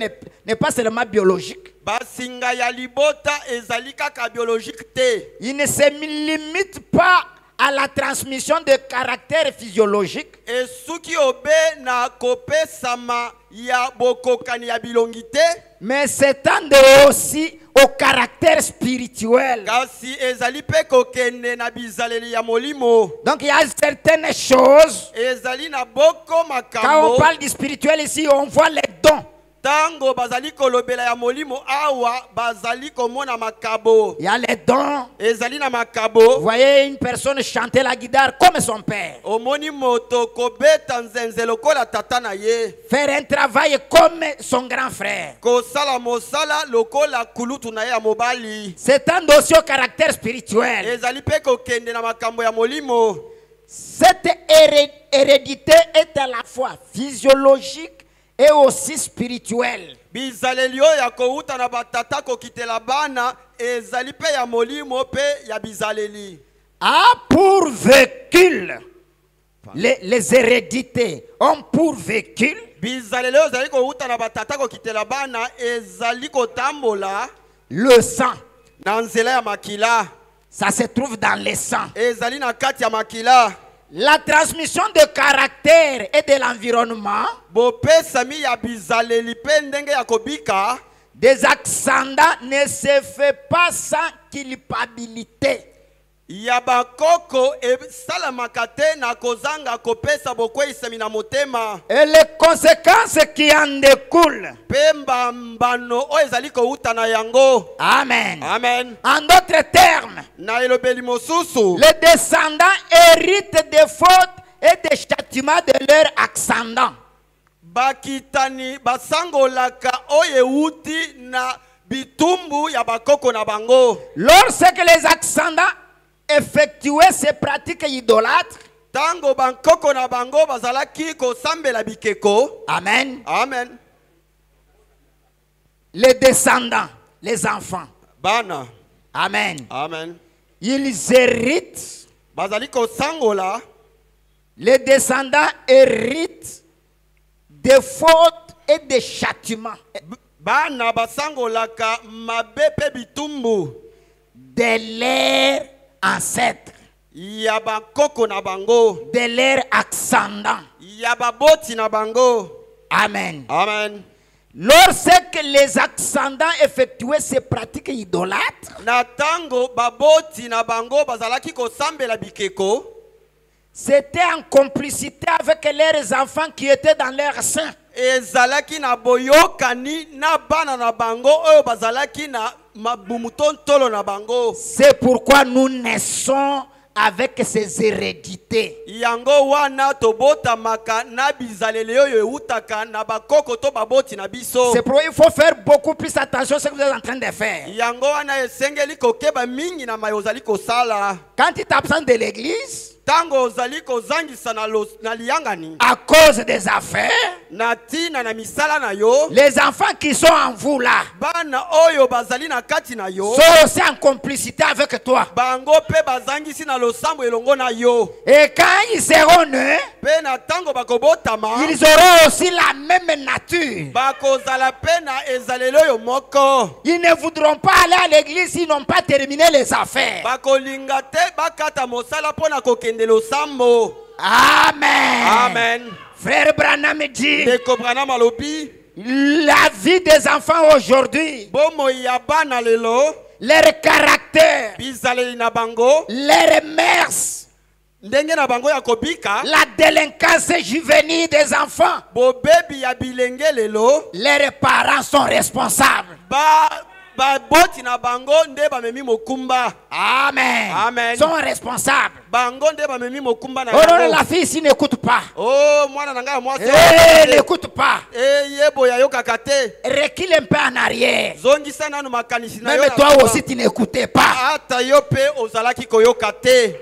Speaker 2: n'est pas seulement biologique.
Speaker 1: Basinga ya libota ezali kaka biologique te.
Speaker 2: Ils ne se limitent pas à la transmission de caractères physiologiques,
Speaker 1: Esuki obe na kopesama ya bokokani ya bilongi te.
Speaker 2: mais s'étendent aussi au caractère spirituel.
Speaker 1: Kasi ezali pe kokende na bizaleli ya molimo.
Speaker 2: Donc il y a certaines choses,
Speaker 1: Ezali na boko
Speaker 2: quand on
Speaker 1: makambo.
Speaker 2: parle du spirituel ici, on voit les dons.
Speaker 1: Tango bazali kolobela ya molimo awa bazali komona makabo.
Speaker 2: Il y a les dons.
Speaker 1: Ezali na
Speaker 2: Vous
Speaker 1: makabo.
Speaker 2: voyez une personne chanter la guitare comme son père,
Speaker 1: Omoni moto kobeta nzenze lokola tata na ye.
Speaker 2: faire un travail comme son grand frère.
Speaker 1: Kosala mosala lokola kulutu na ye ya mobali.
Speaker 2: S'étendent aussi au caractère spirituel.
Speaker 1: Ezali pe kokende na makambo ya molimo.
Speaker 2: Cette hérédité est à la fois physiologique et aussi spirituelle.
Speaker 1: Bizaleli oyo ya kouta na batata kokitela bana ezali pe ya molimo pe ya bizaleli.
Speaker 2: A pour véhicule, les hérédités ont pour véhicule
Speaker 1: Bizaleli oyo ezali kouta na batata kokitela bana ezali kotambola
Speaker 2: le sang.
Speaker 1: na nzela ya makila.
Speaker 2: Ça se trouve dans le sang.
Speaker 1: Ezali na kati ya makila.
Speaker 2: La transmission de caractère et de l'environnement
Speaker 1: Bopesami ya bizaleli pe ndenge ya kobika.
Speaker 2: des ascendants ne se fait pas sans culpabilité.
Speaker 1: Ya bakoko esalamaka te na kozanga kopesa bokweyisami na motema.
Speaker 2: Et les conséquences qui en découlent.
Speaker 1: Pe mbambano oyo ezali kouta na yango.
Speaker 2: Amen.
Speaker 1: Amen.
Speaker 2: En d'autres termes,
Speaker 1: Na elobeli mosusu.
Speaker 2: les descendants héritent des fautes et des châtiments de leurs ascendants.
Speaker 1: Bakitani basangolaka oyo euti na bitumbu ya bakoko na bango.
Speaker 2: Lorsque les ascendants effectuaient ces pratiques idolâtres,
Speaker 1: Tango bankoko na bango bazalaki kosambela bikeko.
Speaker 2: amen,
Speaker 1: Amen.
Speaker 2: les descendants, les enfants,
Speaker 1: Bana.
Speaker 2: amen,
Speaker 1: Amen.
Speaker 2: ils héritent,
Speaker 1: Bazali kosangola.
Speaker 2: les descendants héritent des fautes et des châtiments
Speaker 1: Bana basangolaka mabe pe bitumbu
Speaker 2: de leurs ancêtres,
Speaker 1: ya bakoko na bango.
Speaker 2: de leurs ascendants,
Speaker 1: Ya baboti na bango.
Speaker 2: amen.
Speaker 1: Amen.
Speaker 2: Lorsque les ascendants effectuaient ces pratiques idolâtres,
Speaker 1: Na tango baboti na bango bazalaki kosambela bikeko.
Speaker 2: c'était en complicité avec leurs enfants qui étaient dans leur sein.
Speaker 1: Ezalaki na boyokani na bana na bango oyo bazalaki na mabumutontolo na bango.
Speaker 2: C'est pourquoi nous naissons avec ces hérédités.
Speaker 1: Yango wana tobotamaka na bizaleli oyo eutaka na bakoko to baboti na biso.
Speaker 2: C'est pourquoi il faut faire beaucoup plus attention à ce que vous êtes en train de faire.
Speaker 1: Yango wana esengeli kokeba mingi na mayo ozali kosala.
Speaker 2: Quand tu t'absentes de l'église,
Speaker 1: Tango ozali kozangisa na liyangani
Speaker 2: à cause des affaires,
Speaker 1: na tina na misala na yo.
Speaker 2: les enfants qui sont en vous là
Speaker 1: Bana oyo bazali na kati na yo.
Speaker 2: sont aussi en complicité avec toi.
Speaker 1: Bango pe bazangisi na losambo elongo na yo.
Speaker 2: Et quand ils seront nés,
Speaker 1: Pe na tango bakobotama.
Speaker 2: ils auront aussi la même nature.
Speaker 1: Bakozala pe na ezaleli oyo moko.
Speaker 2: Ils ne voudront pas aller à l'église s'ils n'ont pas terminé les affaires.
Speaker 1: Bakolinga te bakata mosala pona kokende losambo.
Speaker 2: Amen.
Speaker 1: Amen. Amen.
Speaker 2: Frère Branham dit,
Speaker 1: Ndeko Branham alobi.
Speaker 2: la vie des enfants aujourd'hui,
Speaker 1: Bomo ya bana lelo.
Speaker 2: leur caractère,
Speaker 1: Bizaleli na bango.
Speaker 2: leur mœurs,
Speaker 1: Ndenge na bango ya kobika.
Speaker 2: la délinquance juvénile des enfants,
Speaker 1: Bobebi ya bilenge lelo.
Speaker 2: leurs parents sont responsables.
Speaker 1: Ba boti na bango nde ba memi mokumba.
Speaker 2: Amen.
Speaker 1: Amen.
Speaker 2: Sont responsables.
Speaker 1: Bango nde ba memi mokumba na
Speaker 2: Oh non,
Speaker 1: bango.
Speaker 2: la fille ici n'écoute pas.
Speaker 1: Oh mwana na ngai mwasi.
Speaker 2: N'écoute pas.
Speaker 1: Yebo ya yoka te.
Speaker 2: Recule un peu en arrière.
Speaker 1: Zongisa nanu makanisi na yo.
Speaker 2: Même toi aussi, tu n'écoutais pas.
Speaker 1: Ata yo pe ozalaki koyoka te.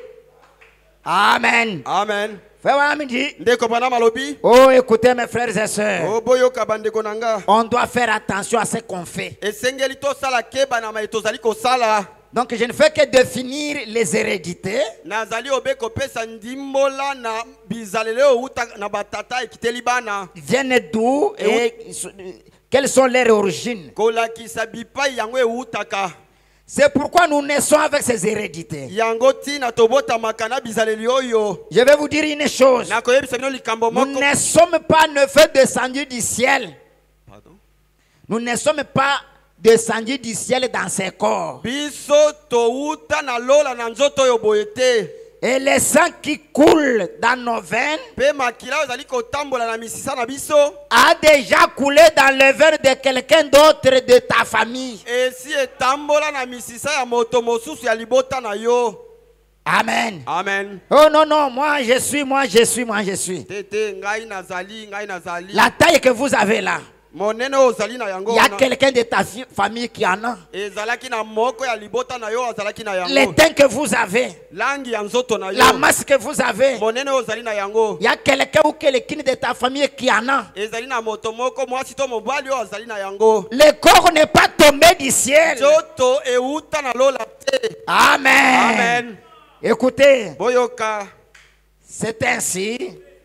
Speaker 2: Amen.
Speaker 1: Amen.
Speaker 2: Frère Branham dit,
Speaker 1: Ndeko Branham alobi.
Speaker 2: oh, écoutez mes frères et sœurs,
Speaker 1: Oh boyoka bandeko nanga.
Speaker 2: on doit faire attention à ce qu'on fait.
Speaker 1: Esengeli tosala keba na mai tozali kosala.
Speaker 2: Donc, je ne fais que définir les hérédités,
Speaker 1: Nazali obe kopesa ndimbola na bizalele outa na batata ekiteli bana.
Speaker 2: viennent d'où et quelles sont leurs origines.
Speaker 1: Kolakisa bipai yango eutaka.
Speaker 2: C'est pourquoi nous naissons avec ces hérédités.
Speaker 1: Yango tina tobota makana bizaleli oyo.
Speaker 2: Je vais vous dire une chose.
Speaker 1: Na koyebisa bino likambo
Speaker 2: Nous
Speaker 1: moko.
Speaker 2: ne sommes pas neuf descendus du ciel.
Speaker 1: Pardon.
Speaker 2: Nous ne sommes pas descendus du ciel dans ces corps.
Speaker 1: Biso touta na lola na nzoto oyo boyete.
Speaker 2: Et le sang qui coule dans nos veines
Speaker 1: Pe makila ozali kotambola na misisa na biso.
Speaker 2: a déjà coulé dans le veine de quelqu'un d'autre de ta famille.
Speaker 1: Esi etambola na misisa ya moto mosusu ya libota na yo.
Speaker 2: Amen.
Speaker 1: Amen.
Speaker 2: Oh non, non, moi je suis.
Speaker 1: Tete ngai nazali.
Speaker 2: La taille que vous avez là,
Speaker 1: Monene ozali na yango.
Speaker 2: il y a quelqu'un de ta famille qui en a.
Speaker 1: Ezalaki na moko ya libota na yo azalaki na yango.
Speaker 2: Le teint que vous avez,
Speaker 1: Langi ya nzoto na yo.
Speaker 2: la masse que vous avez,
Speaker 1: Monene ozali na yango.
Speaker 2: il y a quelqu'un ou quelqu'un de ta famille qui en a.
Speaker 1: Ezali na moto moko mwasi to mobali oyo azali na yango.
Speaker 2: Le corps n'est pas tombé du ciel.
Speaker 1: Nzoto euta na lola te.
Speaker 2: Amen.
Speaker 1: Amen.
Speaker 2: Écoutez,
Speaker 1: Boyoka.
Speaker 2: c'est ainsi.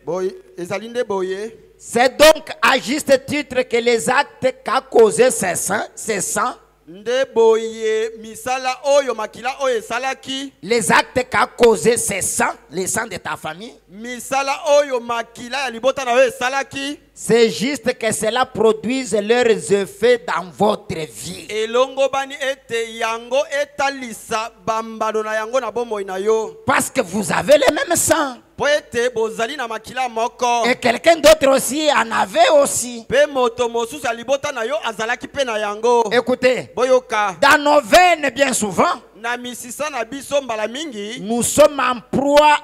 Speaker 1: Boy, ezali nde boye.
Speaker 2: C'est donc à juste titre que les actes qu'a causé ces sangs,
Speaker 1: Nde boye misala oyo makila oyo esalaki.
Speaker 2: les actes qu'a causé ces sangs, les sangs de ta famille,
Speaker 1: Misala oyo makila ya libota na yo esalaki.
Speaker 2: c'est juste que cela produise leurs effets dans votre vie.
Speaker 1: Elongo bani ete yango etalisa bambano na yango na bomoi na yo.
Speaker 2: Parce que vous avez le même sang.
Speaker 1: Po ete bozali na makila moko.
Speaker 2: Et quelqu'un d'autre aussi en avait aussi.
Speaker 1: Pe moto mosusu ya libota na yo azalaki pe na yango.
Speaker 2: Écoutez,
Speaker 1: Boyoka.
Speaker 2: dans nos veines, bien souvent,
Speaker 1: Na misisa na biso mbala mingi.
Speaker 2: nous sommes en proie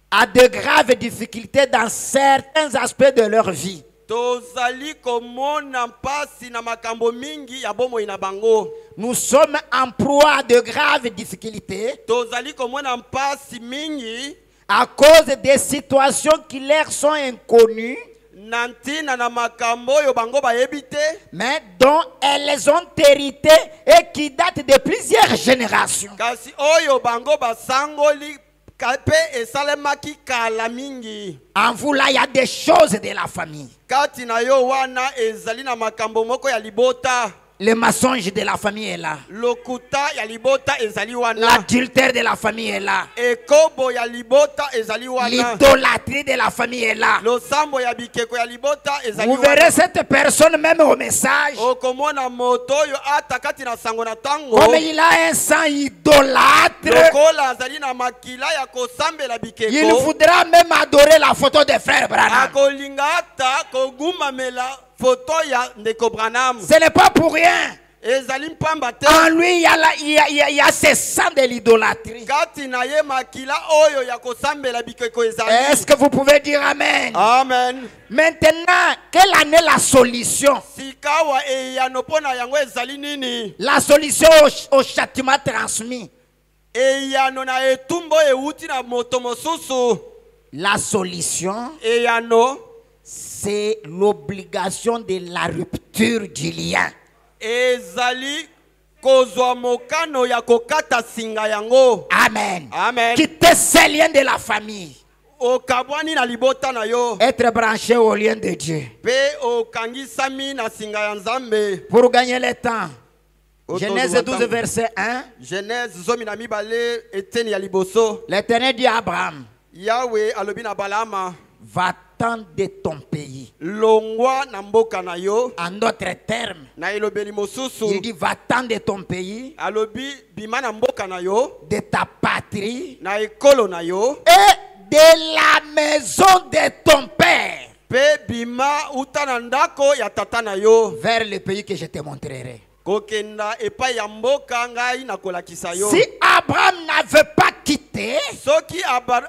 Speaker 2: à de graves difficultés dans certains aspects de leur vie.
Speaker 1: Tozali komona mpasi na makambo mingi ya bomoi na bango.
Speaker 2: Nous sommes en proie à de graves difficultés
Speaker 1: Tozali komona mpasi mingi
Speaker 2: à cause des situations qui leur sont inconnues,
Speaker 1: na ntina na makambo oyo bango bayebi te.
Speaker 2: mais dont elles ont hérité et qui datent de plusieurs générations.
Speaker 1: Kasi oyo bango basangoli pe esalemaki kala mingi.
Speaker 2: En vous là, il y a des choses de la famille.
Speaker 1: Kati na yo wana ezali na makambo moko ya libota.
Speaker 2: Le mensonge de la famille est là.
Speaker 1: Lokuta ya libota ezali wana.
Speaker 2: L'adultère de la famille est là.
Speaker 1: Ekobo ya libota ezali wana.
Speaker 2: L'idolâtrie de la famille est là.
Speaker 1: Losambo ya bikeko ya libota ezali
Speaker 2: Vous
Speaker 1: wana.
Speaker 2: verrez cette personne même au message.
Speaker 1: Okomona moto oyo ata kati na sango na tango.
Speaker 2: Comme il a un sang idolâtre,
Speaker 1: Lokola azali na makila ya kosambela bikeko.
Speaker 2: il voudra même adorer la photo de frère Branham.
Speaker 1: Akolinga ata kogumamela foto ya ndeko Branham.
Speaker 2: Ce n'est pas pour rien.
Speaker 1: Ezali mpamba te.
Speaker 2: En lui, il y a ce sang de l'idolâtrie.
Speaker 1: Kati na ye makila oyo ya kosambela bikeko ezali.
Speaker 2: Est-ce que vous pouvez dire Amen?
Speaker 1: Amen.
Speaker 2: Maintenant, quelle en est la solution?
Speaker 1: Sikawa eyano pona yango ezali nini?
Speaker 2: La solution au châtiment transmis.
Speaker 1: Eyano na etumbo euti na moto mosusu.
Speaker 2: La solution,
Speaker 1: Eyano
Speaker 2: c'est l'obligation de la rupture du lien.
Speaker 1: ezali kozwa mokano ya kokata singa yango.
Speaker 2: Amen.
Speaker 1: Amen.
Speaker 2: Quitter ces liens de la famille.
Speaker 1: Okabwani na libota na yo.
Speaker 2: Être branché au lien de Dieu.
Speaker 1: Pe okangisami na singa ya Nzambe.
Speaker 2: Pour gagner le temps.
Speaker 1: Oto
Speaker 2: Genèse
Speaker 1: zumatango.
Speaker 2: 12, verset 1.
Speaker 1: Genèse zomi na mibale eteni ya liboso.
Speaker 2: L'Éternel dit à Abraham,
Speaker 1: Yahweh alobi na Balama.
Speaker 2: Va-t'en de ton pays.
Speaker 1: Longwa na mboka na yo.
Speaker 2: En d'autres termes,
Speaker 1: Na elobeli mosusu.
Speaker 2: il dit va-t'en de ton pays,
Speaker 1: Alobi bima na mboka na yo.
Speaker 2: de ta patrie
Speaker 1: Na ekolo na yo.
Speaker 2: et de la maison de ton père
Speaker 1: Pe bima uta na ndako ya tata na yo.
Speaker 2: vers le pays que je te montrerai.
Speaker 1: Kokenda epai ya mboka ngai na kolakisa yo.
Speaker 2: Si Abraham n'avait pas quitté,
Speaker 1: Soki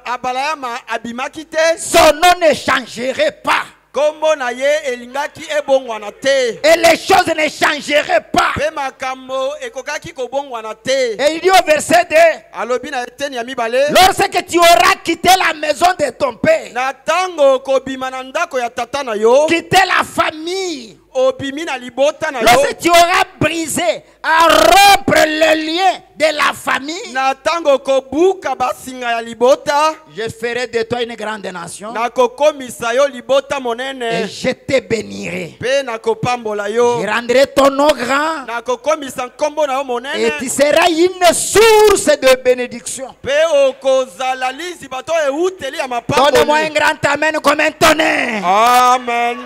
Speaker 1: Abalama abimaki te.
Speaker 2: son nom ne changerait pas.
Speaker 1: Kombo na ye elingaki ebongwana te.
Speaker 2: Et les choses ne changeraient pas.
Speaker 1: Pe makambo ekokaki kobongwana te.
Speaker 2: Et il dit au verset 2,
Speaker 1: Alobi na eteni ya mibale.
Speaker 2: lorsque tu auras quitté la maison de ton père,
Speaker 1: Na tango kobima na ndako ya tata na yo.
Speaker 2: quitté la famille,
Speaker 1: Obimi na libota na yo.
Speaker 2: lorsque tu auras brisé, à rompre le lien de la famille,
Speaker 1: Na tango kobuka basinga ya libota.
Speaker 2: je ferai de toi une grande nation
Speaker 1: Na kokomisa yo libota
Speaker 2: et
Speaker 1: monene.
Speaker 2: je te bénirai.
Speaker 1: Pe na kopambola yo.
Speaker 2: Je rendrai ton nom grand
Speaker 1: Na kokomisa nkombo na yo
Speaker 2: et
Speaker 1: monene.
Speaker 2: tu seras une source de bénédiction.
Speaker 1: Pe okozala lizi bato euteli ya
Speaker 2: Donne-moi un
Speaker 1: mapamboli.
Speaker 2: grand amen comme un tonnerre.
Speaker 1: Amen.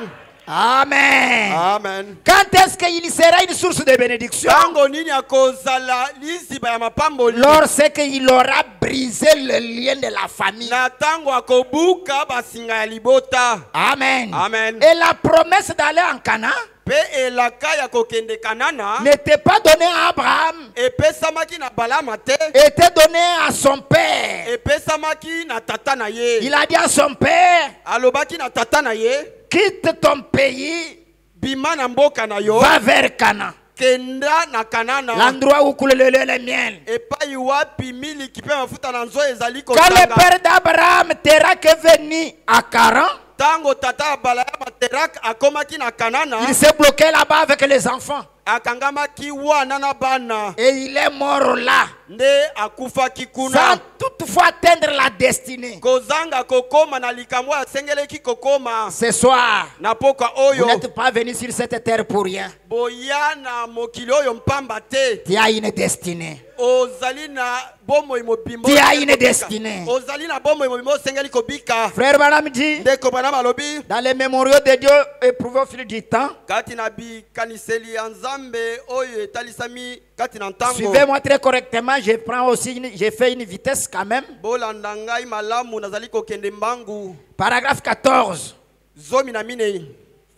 Speaker 2: Amen.
Speaker 1: Amen.
Speaker 2: Quand est-ce qu'il sera une source de bénédiction?
Speaker 1: Tango nini akozala liziba ya mapamboli.
Speaker 2: Lorsqu'il aura brisé le lien de la famille.
Speaker 1: Na tango akobuka basinga ya libota.
Speaker 2: Amen.
Speaker 1: Amen.
Speaker 2: Et la promesse d'aller en Canaan
Speaker 1: Pe elaka ya kokende kanana.
Speaker 2: n'était pas donnée à Abraham,
Speaker 1: Epesamaki na Balama te.
Speaker 2: était donnée à son père.
Speaker 1: Epesamaki na tata na ye.
Speaker 2: Il a dit à son père,
Speaker 1: Alobaki na tata na ye.
Speaker 2: quitte ton pays,
Speaker 1: Bima na mboka na yo.
Speaker 2: va vers Canaan,
Speaker 1: Kenda na Kanana.
Speaker 2: l'endroit où coule le lait et le miel.
Speaker 1: Epai wapi miliki pe mafuta na nzo ezali
Speaker 2: Quand le
Speaker 1: kozanga.
Speaker 2: père d'Abraham t'era que venu à Caran,
Speaker 1: Tango tata Balama terak akomaki na Kanana.
Speaker 2: il s'est bloqué là-bas avec les enfants.
Speaker 1: Akangamaki wana na bana.
Speaker 2: Et il est mort là,
Speaker 1: Nde akufaki
Speaker 2: sans
Speaker 1: kuna.
Speaker 2: toutefois atteindre la destinée.
Speaker 1: Kozanga kokoma na likambo asengeleki kokoma.
Speaker 2: Ce soir,
Speaker 1: Na poka
Speaker 2: vous
Speaker 1: oyo.
Speaker 2: n'êtes pas venu sur cette terre pour rien.
Speaker 1: Boya na mokili oyo mpamba te.
Speaker 2: Tu as une destinée.
Speaker 1: Ozali na bomoi mobimbo.
Speaker 2: Tu as une destinée.
Speaker 1: Ozali na bomoi mobimbo sengeli kobika.
Speaker 2: Frère Branham dit,
Speaker 1: Ndeko bana balobi.
Speaker 2: dans les mémoriaux de Dieu éprouvés au fil du temps,
Speaker 1: Kati na bi kaniseli ya Nzambe oyo etalisami kati na ntango.
Speaker 2: suivez-moi très correctement, j'ai fait une vitesse quand même.
Speaker 1: Bolanda ngai malamu nazali kokende mbangu.
Speaker 2: Paragraphe 14.
Speaker 1: Zomi na minei.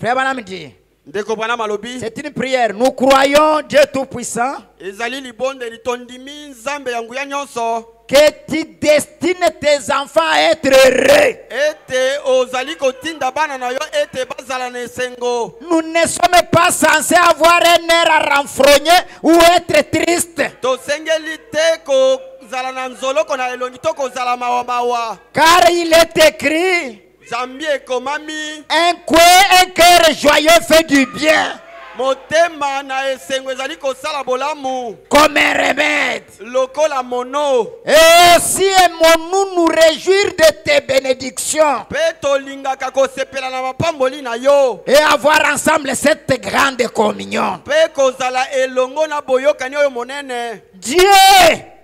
Speaker 2: Frère Branham dit,
Speaker 1: Ndeko bana malobi.
Speaker 2: c'est une prière. Nous croyons Dieu Tout-Puissant
Speaker 1: Ezali libonde litondimi Nzambe yangu ya nyonso.
Speaker 2: que tu destines tes enfants à être heureux.
Speaker 1: Ete ozali kotinda bana na yo ete bazala na esengo.
Speaker 2: Nous ne sommes pas censés avoir un air à renfrogner ou être triste.
Speaker 1: Tosengeli te kozala na nzoloko na elongi to kozala mawa mawa.
Speaker 2: Car il est écrit,
Speaker 1: Zambi ekomami.
Speaker 2: un cœur joyeux fait du bien,
Speaker 1: Motema na esengo ezali kosala bolamu.
Speaker 2: comme un remède.
Speaker 1: Lokola mono.
Speaker 2: Et aussi aimons-nous nous réjouir de tes bénédictions
Speaker 1: Pe tolingaka kosepela na mapamboli na yo.
Speaker 2: et avoir ensemble cette grande communion.
Speaker 1: Pe kozala elongo na boyokani oyo monene.
Speaker 2: Dieu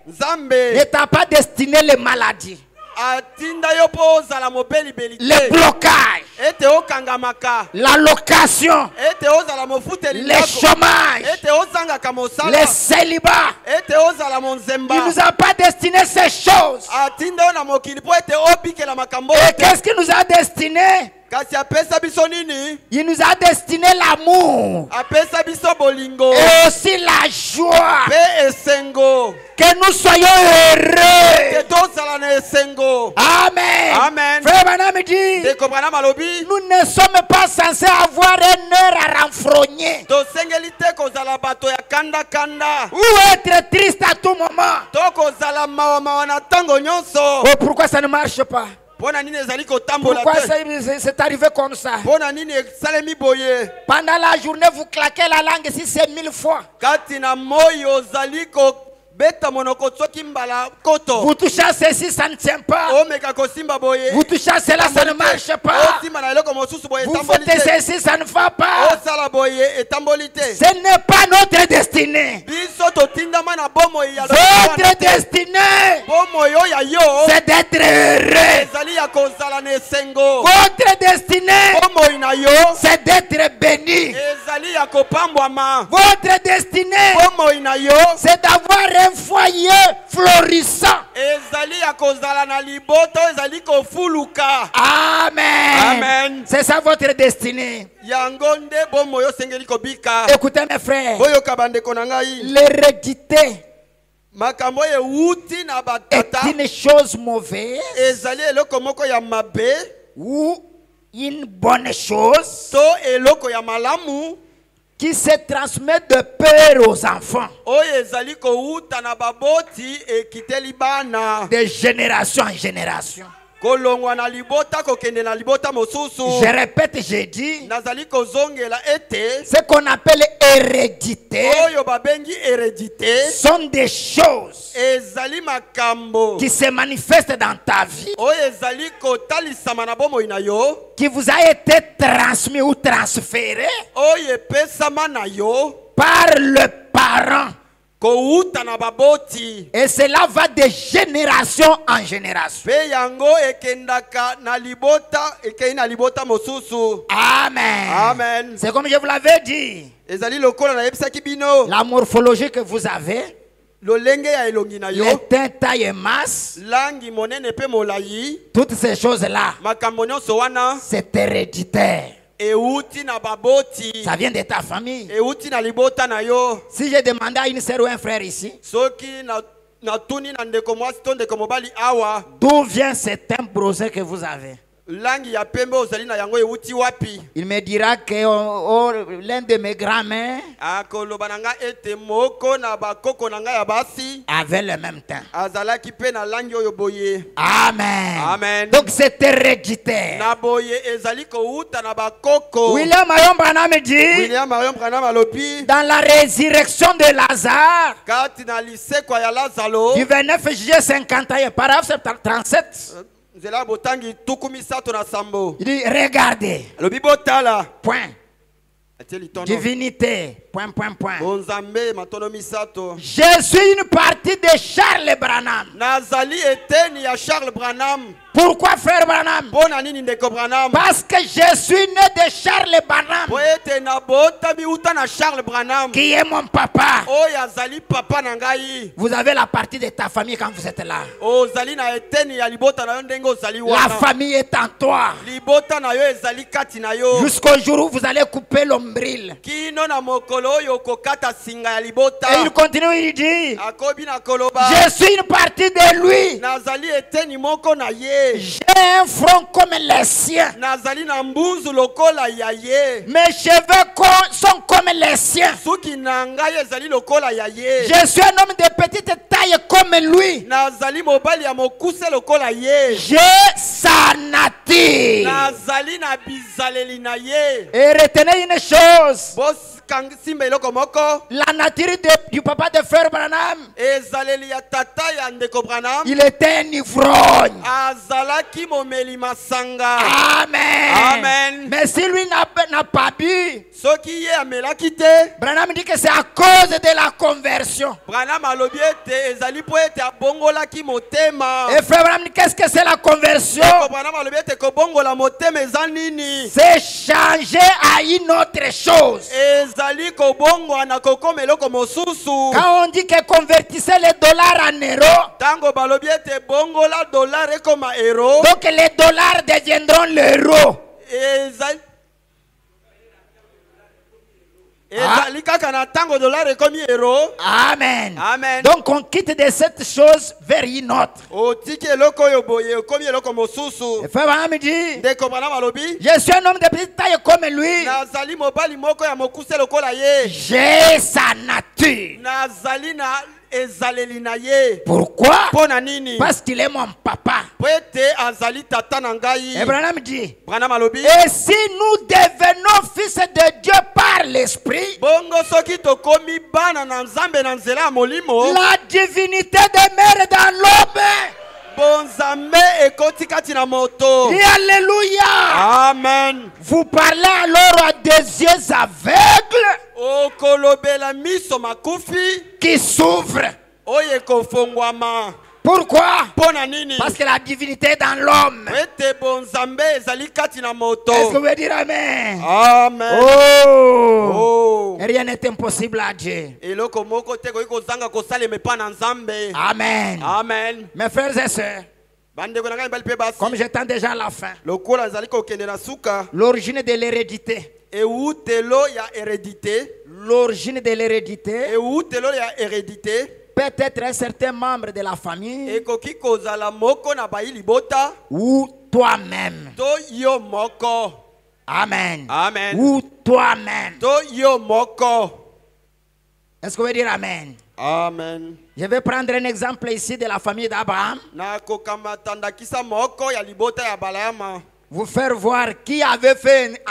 Speaker 1: Nzambe
Speaker 2: ne t'a pas destiné les maladies,
Speaker 1: atinda yo po ozala mobeli-beli
Speaker 2: les
Speaker 1: te.
Speaker 2: blocages,
Speaker 1: Ete okangamaka.
Speaker 2: la location,
Speaker 1: Ete ozala mofuteli
Speaker 2: les
Speaker 1: ndako.
Speaker 2: chômages,
Speaker 1: Ete ozangaka mosala.
Speaker 2: les célibats.
Speaker 1: Ete ozala
Speaker 2: Il
Speaker 1: monzemba.
Speaker 2: nous a pas destiné ces choses.
Speaker 1: Atinda yo na mokili po ete obikela makambo
Speaker 2: Et
Speaker 1: te.
Speaker 2: qu'est-ce qu'il nous a destiné?
Speaker 1: Kasi apesa biso nini?
Speaker 2: Il nous a destiné l'amour
Speaker 1: Apesa biso bolingo.
Speaker 2: et aussi la joie.
Speaker 1: Pe esengo.
Speaker 2: Que nous soyons heureux.
Speaker 1: Ke tozala na esengo.
Speaker 2: Amen.
Speaker 1: Amen.
Speaker 2: Frère Branham dit,
Speaker 1: Ndeko bana malobi.
Speaker 2: nous ne sommes pas censés avoir un heure à renfrogner
Speaker 1: Tosengeli te kozala bato ya kanda kanda.
Speaker 2: ou être triste à tout moment.
Speaker 1: To kozala mawa mawa na tango nyonso.
Speaker 2: Oh, pourquoi ça ne marche pas?
Speaker 1: Pona nini ezali kotambola
Speaker 2: Pourquoi
Speaker 1: te?
Speaker 2: c'est arrivé comme ça?
Speaker 1: Pona nini esalemi boye?
Speaker 2: Pendant la journée, vous claquez la langue si c'est 1000 fois.
Speaker 1: Kati na moi ozali beta monoko soki mbala koto.
Speaker 3: Vous touchez à ceci, ça ne tient pas.
Speaker 1: O meka kosimba boye.
Speaker 3: Vous touchez à cela, ça ne marche pas.
Speaker 1: O simba na eloko mosusu boye
Speaker 3: Vous
Speaker 1: tambolite.
Speaker 3: faites ceci, ça ne va pas.
Speaker 1: O sala boye etambolite.
Speaker 3: Ce n'est pas notre destinée.
Speaker 1: Biso totindama na bomo ya
Speaker 3: Votre destinée,
Speaker 1: bomo yo ya yo.
Speaker 3: c'est d'être heureux.
Speaker 1: Ezali ya kozala na esengo.
Speaker 3: Votre destinée,
Speaker 1: Bomo ina yo.
Speaker 3: c'est d'être béni.
Speaker 1: Ezali ya kopambwama.
Speaker 3: Votre destinée,
Speaker 1: Bomo ina yo.
Speaker 3: c'est d'avoir un foyer florissant.
Speaker 1: Ezali ya kozala na liboto ezali kofuluka.
Speaker 3: Amen.
Speaker 1: Amen.
Speaker 3: C'est ça votre destinée.
Speaker 1: Yango nde bomo yo sengeli kobika.
Speaker 3: Écoutez mes frères,
Speaker 1: Boyoka bandeko na ngai.
Speaker 3: l'hérédité
Speaker 1: Makambo euti na
Speaker 3: est
Speaker 1: batata.
Speaker 3: une chose mauvaise
Speaker 1: Ezali eloko moko ya mabe.
Speaker 3: ou une bonne chose
Speaker 1: To eloko ya malamu.
Speaker 3: qui se transmet de père aux enfants,
Speaker 1: Oyo ezali kouta na baboti ekiteli bana.
Speaker 3: de génération en génération.
Speaker 1: Kolongwa na libota kokende na libota mosusu.
Speaker 3: Je répète, j'ai dit,
Speaker 1: Nazali kozongela ete.
Speaker 3: ce qu'on appelle hérédité
Speaker 1: Oyo babengi hérédité.
Speaker 3: sont des choses
Speaker 1: Ezali makambo.
Speaker 3: qui se manifestent dans ta vie,
Speaker 1: Oyo ezali kotalisama na bomo ina yo.
Speaker 3: qui vous a été transmis ou transféré
Speaker 1: Oyo epesama na yo.
Speaker 3: par le parent.
Speaker 1: Kouta na baboti.
Speaker 3: Et cela va de génération en génération.
Speaker 1: Pe yango ekendaka na libota. Ekei na libota mosusu.
Speaker 3: Amen.
Speaker 1: Amen.
Speaker 3: C'est comme je vous l'avais dit.
Speaker 1: Ezali lokola na yebisaki bino.
Speaker 3: La morphologie que vous avez,
Speaker 1: Lolenge ya elongi na yo.
Speaker 3: les teintes, taille et masse,
Speaker 1: Langi monene pe molai.
Speaker 3: toutes ces choses-là,
Speaker 1: Makambo nyonso wana.
Speaker 3: c'est héréditaire.
Speaker 1: Euti na baboti.
Speaker 3: Ça vient de ta famille.
Speaker 1: Euti na libota na yo.
Speaker 3: Si j'ai demandé à une sœur ou un frère ici,
Speaker 1: Soki na tuni na ndeko mwasi to ndeko mobali awa.
Speaker 3: d'où vient cet imbrosé que vous avez?
Speaker 1: Langi ya pembe ozali na yango euti wapi.
Speaker 3: Il me dira que l'un de mes grands-mères
Speaker 1: Akoloba na nga ete moko na bakoko na nga ya basi.
Speaker 3: avait le même teint.
Speaker 1: Azalaki pe na langi oyo boye.
Speaker 3: Amen.
Speaker 1: Amen.
Speaker 3: Donc c'est héréditaire.
Speaker 1: Na boye ezali kouta na bakoko.
Speaker 3: William Marion Branham dit,
Speaker 1: William Marion Branham alobi.
Speaker 3: dans la résurrection de Lazare,
Speaker 1: Kati na lisekwa ya Lazaro.
Speaker 3: du 29 juillet 51, paragraphe 37,
Speaker 1: Nzela botangi tuku misato na sambo.
Speaker 3: il dit, regardez,
Speaker 1: Alobi botala.
Speaker 3: point,
Speaker 1: Atieli tono.
Speaker 3: divinité, point, point, point.
Speaker 1: Bonzambe matono misato.
Speaker 3: Je suis une partie de Charles Branham.
Speaker 1: Nazali eteni ya Charles Branham.
Speaker 3: Pourquoi frère Branham?
Speaker 1: Bona nini ndeko Branham?
Speaker 3: Parce que je suis né de Charles Branham,
Speaker 1: Po ete na bota mi uta na Charles Branham.
Speaker 3: qui est mon papa.
Speaker 1: Oyo azali papa na ngai.
Speaker 3: Vous avez la partie de ta famille quand vous êtes là.
Speaker 1: Ozali na eteni ya libota na yo ndenge ozali
Speaker 3: La
Speaker 1: wana.
Speaker 3: famille est en toi.
Speaker 1: Libota na yo ezali kati na yo.
Speaker 3: Jusqu'au jour où vous allez couper l'ombril.
Speaker 1: Kino na mokolo oyo kokata singa ya libota.
Speaker 3: Et il continue, il dit,
Speaker 1: Akobi na koloba.
Speaker 3: je suis une partie de lui.
Speaker 1: Nazali eteni moko na ye.
Speaker 3: J'ai un front comme les siens.
Speaker 1: Nazali na mbunzu lokola ya ye.
Speaker 3: Mes cheveux sont comme les siens.
Speaker 1: Suki na ngai ezali lokola ya ye.
Speaker 3: Je suis un homme de petite taille comme lui.
Speaker 1: Nazali mobali ya mokuse lokola ye.
Speaker 3: J'ai sa nature.
Speaker 1: Nazali na bizaleli na ye.
Speaker 3: Et retenez une chose.
Speaker 1: Bos simba eloko moko.
Speaker 3: La nature du papa de frère Branham,
Speaker 1: Ezaleli ya tata ya ndeko Branham.
Speaker 3: il était un ivrogne.
Speaker 1: Azalaki momeli masanga.
Speaker 3: Amen.
Speaker 1: Amen.
Speaker 3: Mais si lui n'a pas bu,
Speaker 1: Soki ye amelaki te.
Speaker 3: Branham dit que c'est à cause de la conversion.
Speaker 1: Branham alobi ete ezali po ete abongolaki motema.
Speaker 3: Et frère Branham dit, qu'est-ce que c'est la conversion?
Speaker 1: Ndeko Branham alobi ete kobongola motema eza nini?
Speaker 3: C'est changer à une autre chose.
Speaker 1: Ezali kobongwa na kokoma eloko mosusu.
Speaker 3: Quand on dit que convertissez les dollars en euros,
Speaker 1: Tango balobi ete bongola dollar ekoma euro.
Speaker 3: donc les dollars deviendront l'euro.
Speaker 1: Ezali kaka na tango dollar ekomi euro.
Speaker 3: Amen.
Speaker 1: Amen.
Speaker 3: Donc on quitte de cette chose vers une autre.
Speaker 1: Otiki eloko oyo boye ekomi eloko mosusu.
Speaker 3: Et frère Branham dit,
Speaker 1: Ndeko Branham alobi
Speaker 3: je suis un homme de petite taille comme lui.
Speaker 1: nazali mobali moko ya mokuse lokola ye.
Speaker 3: J'ai sa nature.
Speaker 1: Nazali na ezaleli na ye.
Speaker 3: Pourquoi?
Speaker 1: Pona nini?
Speaker 3: Parce qu'il est mon papa.
Speaker 1: Po ete azali tata na ngai.
Speaker 3: Et Branham dit,
Speaker 1: Branham alobi
Speaker 3: et si nous devions devenons fils de Dieu par l'Esprit,
Speaker 1: bongo soki tokomi bana na nzambe na nzela ya molimo,
Speaker 3: la divinité demeure dans l'homme.
Speaker 1: bonzambe ekoti kati na moto.
Speaker 3: Et alléluia.
Speaker 1: Amen.
Speaker 3: Vous parlez alors à des yeux aveugles
Speaker 1: Okolobela miso makufi
Speaker 3: qui s'ouvrent.
Speaker 1: oye kofongwama.
Speaker 3: Pourquoi?
Speaker 1: Pona nini?
Speaker 3: Parce que la divinité est dans l'homme.
Speaker 1: Ete bonzambe ezali kati na moto.
Speaker 3: Est-ce que vous pouvez dire amen?
Speaker 1: Amen.
Speaker 3: Oh!
Speaker 1: Oh.
Speaker 3: Rien n'est impossible à Dieu.
Speaker 1: Eloko moko te koki kozanga kosalema epai na nzambe.
Speaker 3: Amen.
Speaker 1: Amen.
Speaker 3: Mes frères et sœurs,
Speaker 1: Bandeko na ngai mibali mpe basi.
Speaker 3: comme j'étends déjà à la fin,
Speaker 1: Lokola ezali kokende na suka.
Speaker 3: l'origine de l'hérédité.
Speaker 1: Eutelo ya hérédité.
Speaker 3: L'origine de l'hérédité
Speaker 1: Eutelo ya hérédité.
Speaker 3: peut être un certain membre de la famille
Speaker 1: Ekoki kozala moko na bayi libota.
Speaker 3: ou toi-même.
Speaker 1: To yo moko.
Speaker 3: Amen.
Speaker 1: Amen.
Speaker 3: Ou toi-même.
Speaker 1: To yo moko.
Speaker 3: Est-ce que vous pouvez dire amen?
Speaker 1: Amen.
Speaker 3: Je vais prendre un exemple ici de la famille d'Abraham.
Speaker 1: Na kokamata ndakisa moko ya libota ya Balayama.
Speaker 3: Vous faire voir qui avait fait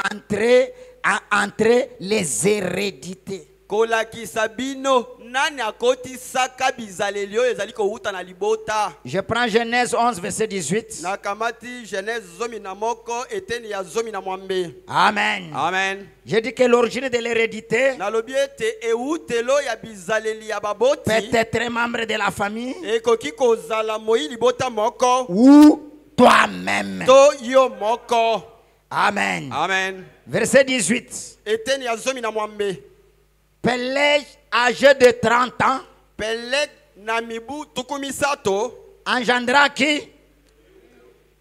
Speaker 3: entrer les hérédités.
Speaker 1: Kolakisa bino nani akoti saka bizaleli oyo ezali kouta na libota.
Speaker 3: Je prends Genèse 11, verset 18.
Speaker 1: Na kamati Genèse zomi na moko eteni ya zomi na mwambe.
Speaker 3: Amen.
Speaker 1: Amen.
Speaker 3: J'ai dit que l'origine de l'hérédité
Speaker 1: Na lobi ete eutelo ya bizaleli ya baboti.
Speaker 3: peut être un membre de la famille
Speaker 1: Ekoki kozala moi libota moko.
Speaker 3: ou toi-même.
Speaker 1: To yo moko.
Speaker 3: Amen.
Speaker 1: Amen.
Speaker 3: Verset 18.
Speaker 1: Eteni ya zomi na mwambe.
Speaker 3: Pelej, âgé de 30 ans,
Speaker 1: Pelek na mibu tukumisato.
Speaker 3: engendra qui?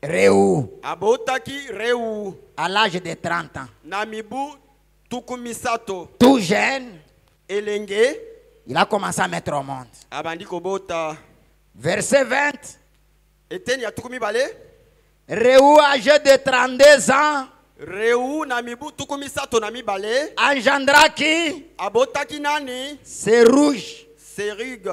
Speaker 3: Réou,
Speaker 1: Abotaki Reu.
Speaker 3: à l'âge de 30 ans.
Speaker 1: Na mibu tukumisato.
Speaker 3: Tout jeune,
Speaker 1: Elenge.
Speaker 3: il a commencé à mettre au monde.
Speaker 1: Abandi kobota.
Speaker 3: Verset 20.
Speaker 1: Eteni ya tukumi bale.
Speaker 3: Réou, âgé de 32 ans,
Speaker 1: Reu na mibu tukumisato na mibale.
Speaker 3: engendra qui?
Speaker 1: Abotaki nani?
Speaker 3: C'est rouge.
Speaker 1: Serug.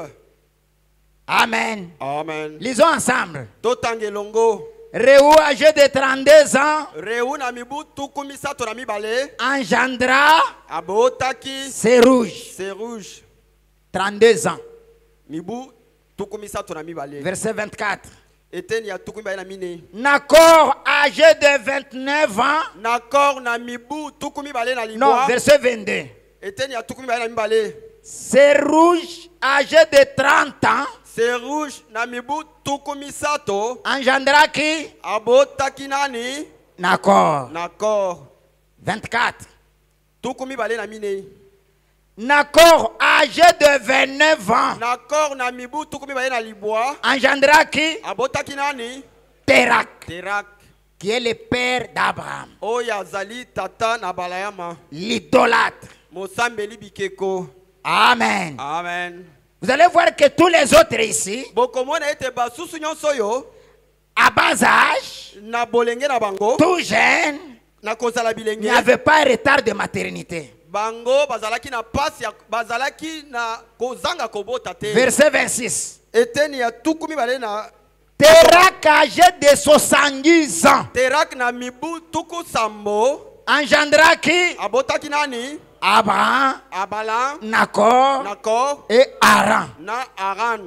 Speaker 3: Amen.
Speaker 1: Amen.
Speaker 3: Lisons ensemble.
Speaker 1: Totangelongo.
Speaker 3: Réou, âgé de 32 ans,
Speaker 1: Reu na mibu tukumisato na mibale.
Speaker 3: engendra,
Speaker 1: Abotaki
Speaker 3: c'est rouge.
Speaker 1: c'est rouge.
Speaker 3: 32 ans.
Speaker 1: Mibu tukumisato na mibale.
Speaker 3: Verset 24.
Speaker 1: Eteni ya tukumi bale na mine.
Speaker 3: Nacor, âgé de 29 ans.
Speaker 1: Nakor na mibu tukumi bale na
Speaker 3: Non,
Speaker 1: libwa.
Speaker 3: verset 22.
Speaker 1: Eteni ya tukumi bale na mibale.
Speaker 3: C'est rouge, âgé de 30 ans,
Speaker 1: C'est rouge na mibu tukumisato.
Speaker 3: engendra qui?
Speaker 1: Abotaki nani?
Speaker 3: Nacor.
Speaker 1: Nakor.
Speaker 3: 24.
Speaker 1: Tukumi bale na mine.
Speaker 3: Nacor, âgé de 29 ans,
Speaker 1: Nakor na mibu tukumi bale na libwa.
Speaker 3: engendra qui?
Speaker 1: Abotaki nani?
Speaker 3: Terak,
Speaker 1: Terak.
Speaker 3: qui est le père d'Abraham,
Speaker 1: Oya zali tata na balayama.
Speaker 3: l'idolâtre.
Speaker 1: Mosambeli bikeko.
Speaker 3: Amen.
Speaker 1: Amen.
Speaker 3: Vous allez voir que tous les autres ici,
Speaker 1: Bokomona ete basusu nyonso yo
Speaker 3: à bas âge,
Speaker 1: na bolenge na bango
Speaker 3: tout jeune,
Speaker 1: na kozala bilenge.
Speaker 3: n'avaient pas un retard de maternité.
Speaker 1: Bango bazalaki na pasi ya bazalaki na kozanga kobota te.
Speaker 3: Verset 26.
Speaker 1: Eteni ya tukumi bale na
Speaker 3: Terak, âgé de 70 ans,
Speaker 1: Terak na mibu tuku sambo.
Speaker 3: engendra qui?
Speaker 1: Abotaki nani?
Speaker 3: Abraham,
Speaker 1: Abala,
Speaker 3: Nacor
Speaker 1: Nakor,
Speaker 3: et Aran.
Speaker 1: na Aran.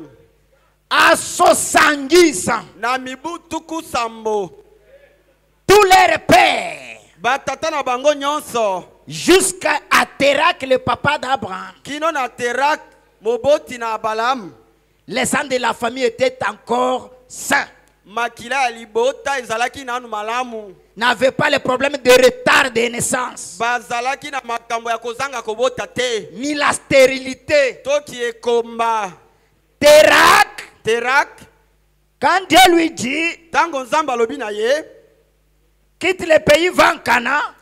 Speaker 3: À 70 ans,
Speaker 1: Na mibu tuku sambo.
Speaker 3: tous leurs pères,
Speaker 1: Batata na bango nyonso.
Speaker 3: jusqu'à Terak, le papa d'Abraham,
Speaker 1: Kino na Terak, moboti na Abalam.
Speaker 3: les sangs de la famille étaient encore sains,
Speaker 1: Makila ya libota ezalaki nanu malamu.
Speaker 3: n'avaient pas le problème de retard de naissance,
Speaker 1: Bazalaki na makambo ya kozanga kobota te.
Speaker 3: ni la stérilité.
Speaker 1: Toki ekomba.
Speaker 3: Terak,
Speaker 1: Terak,
Speaker 3: quand Dieu lui dit,
Speaker 1: tango nzambe alobi na ye,
Speaker 3: quitte le pays, va en Canaan,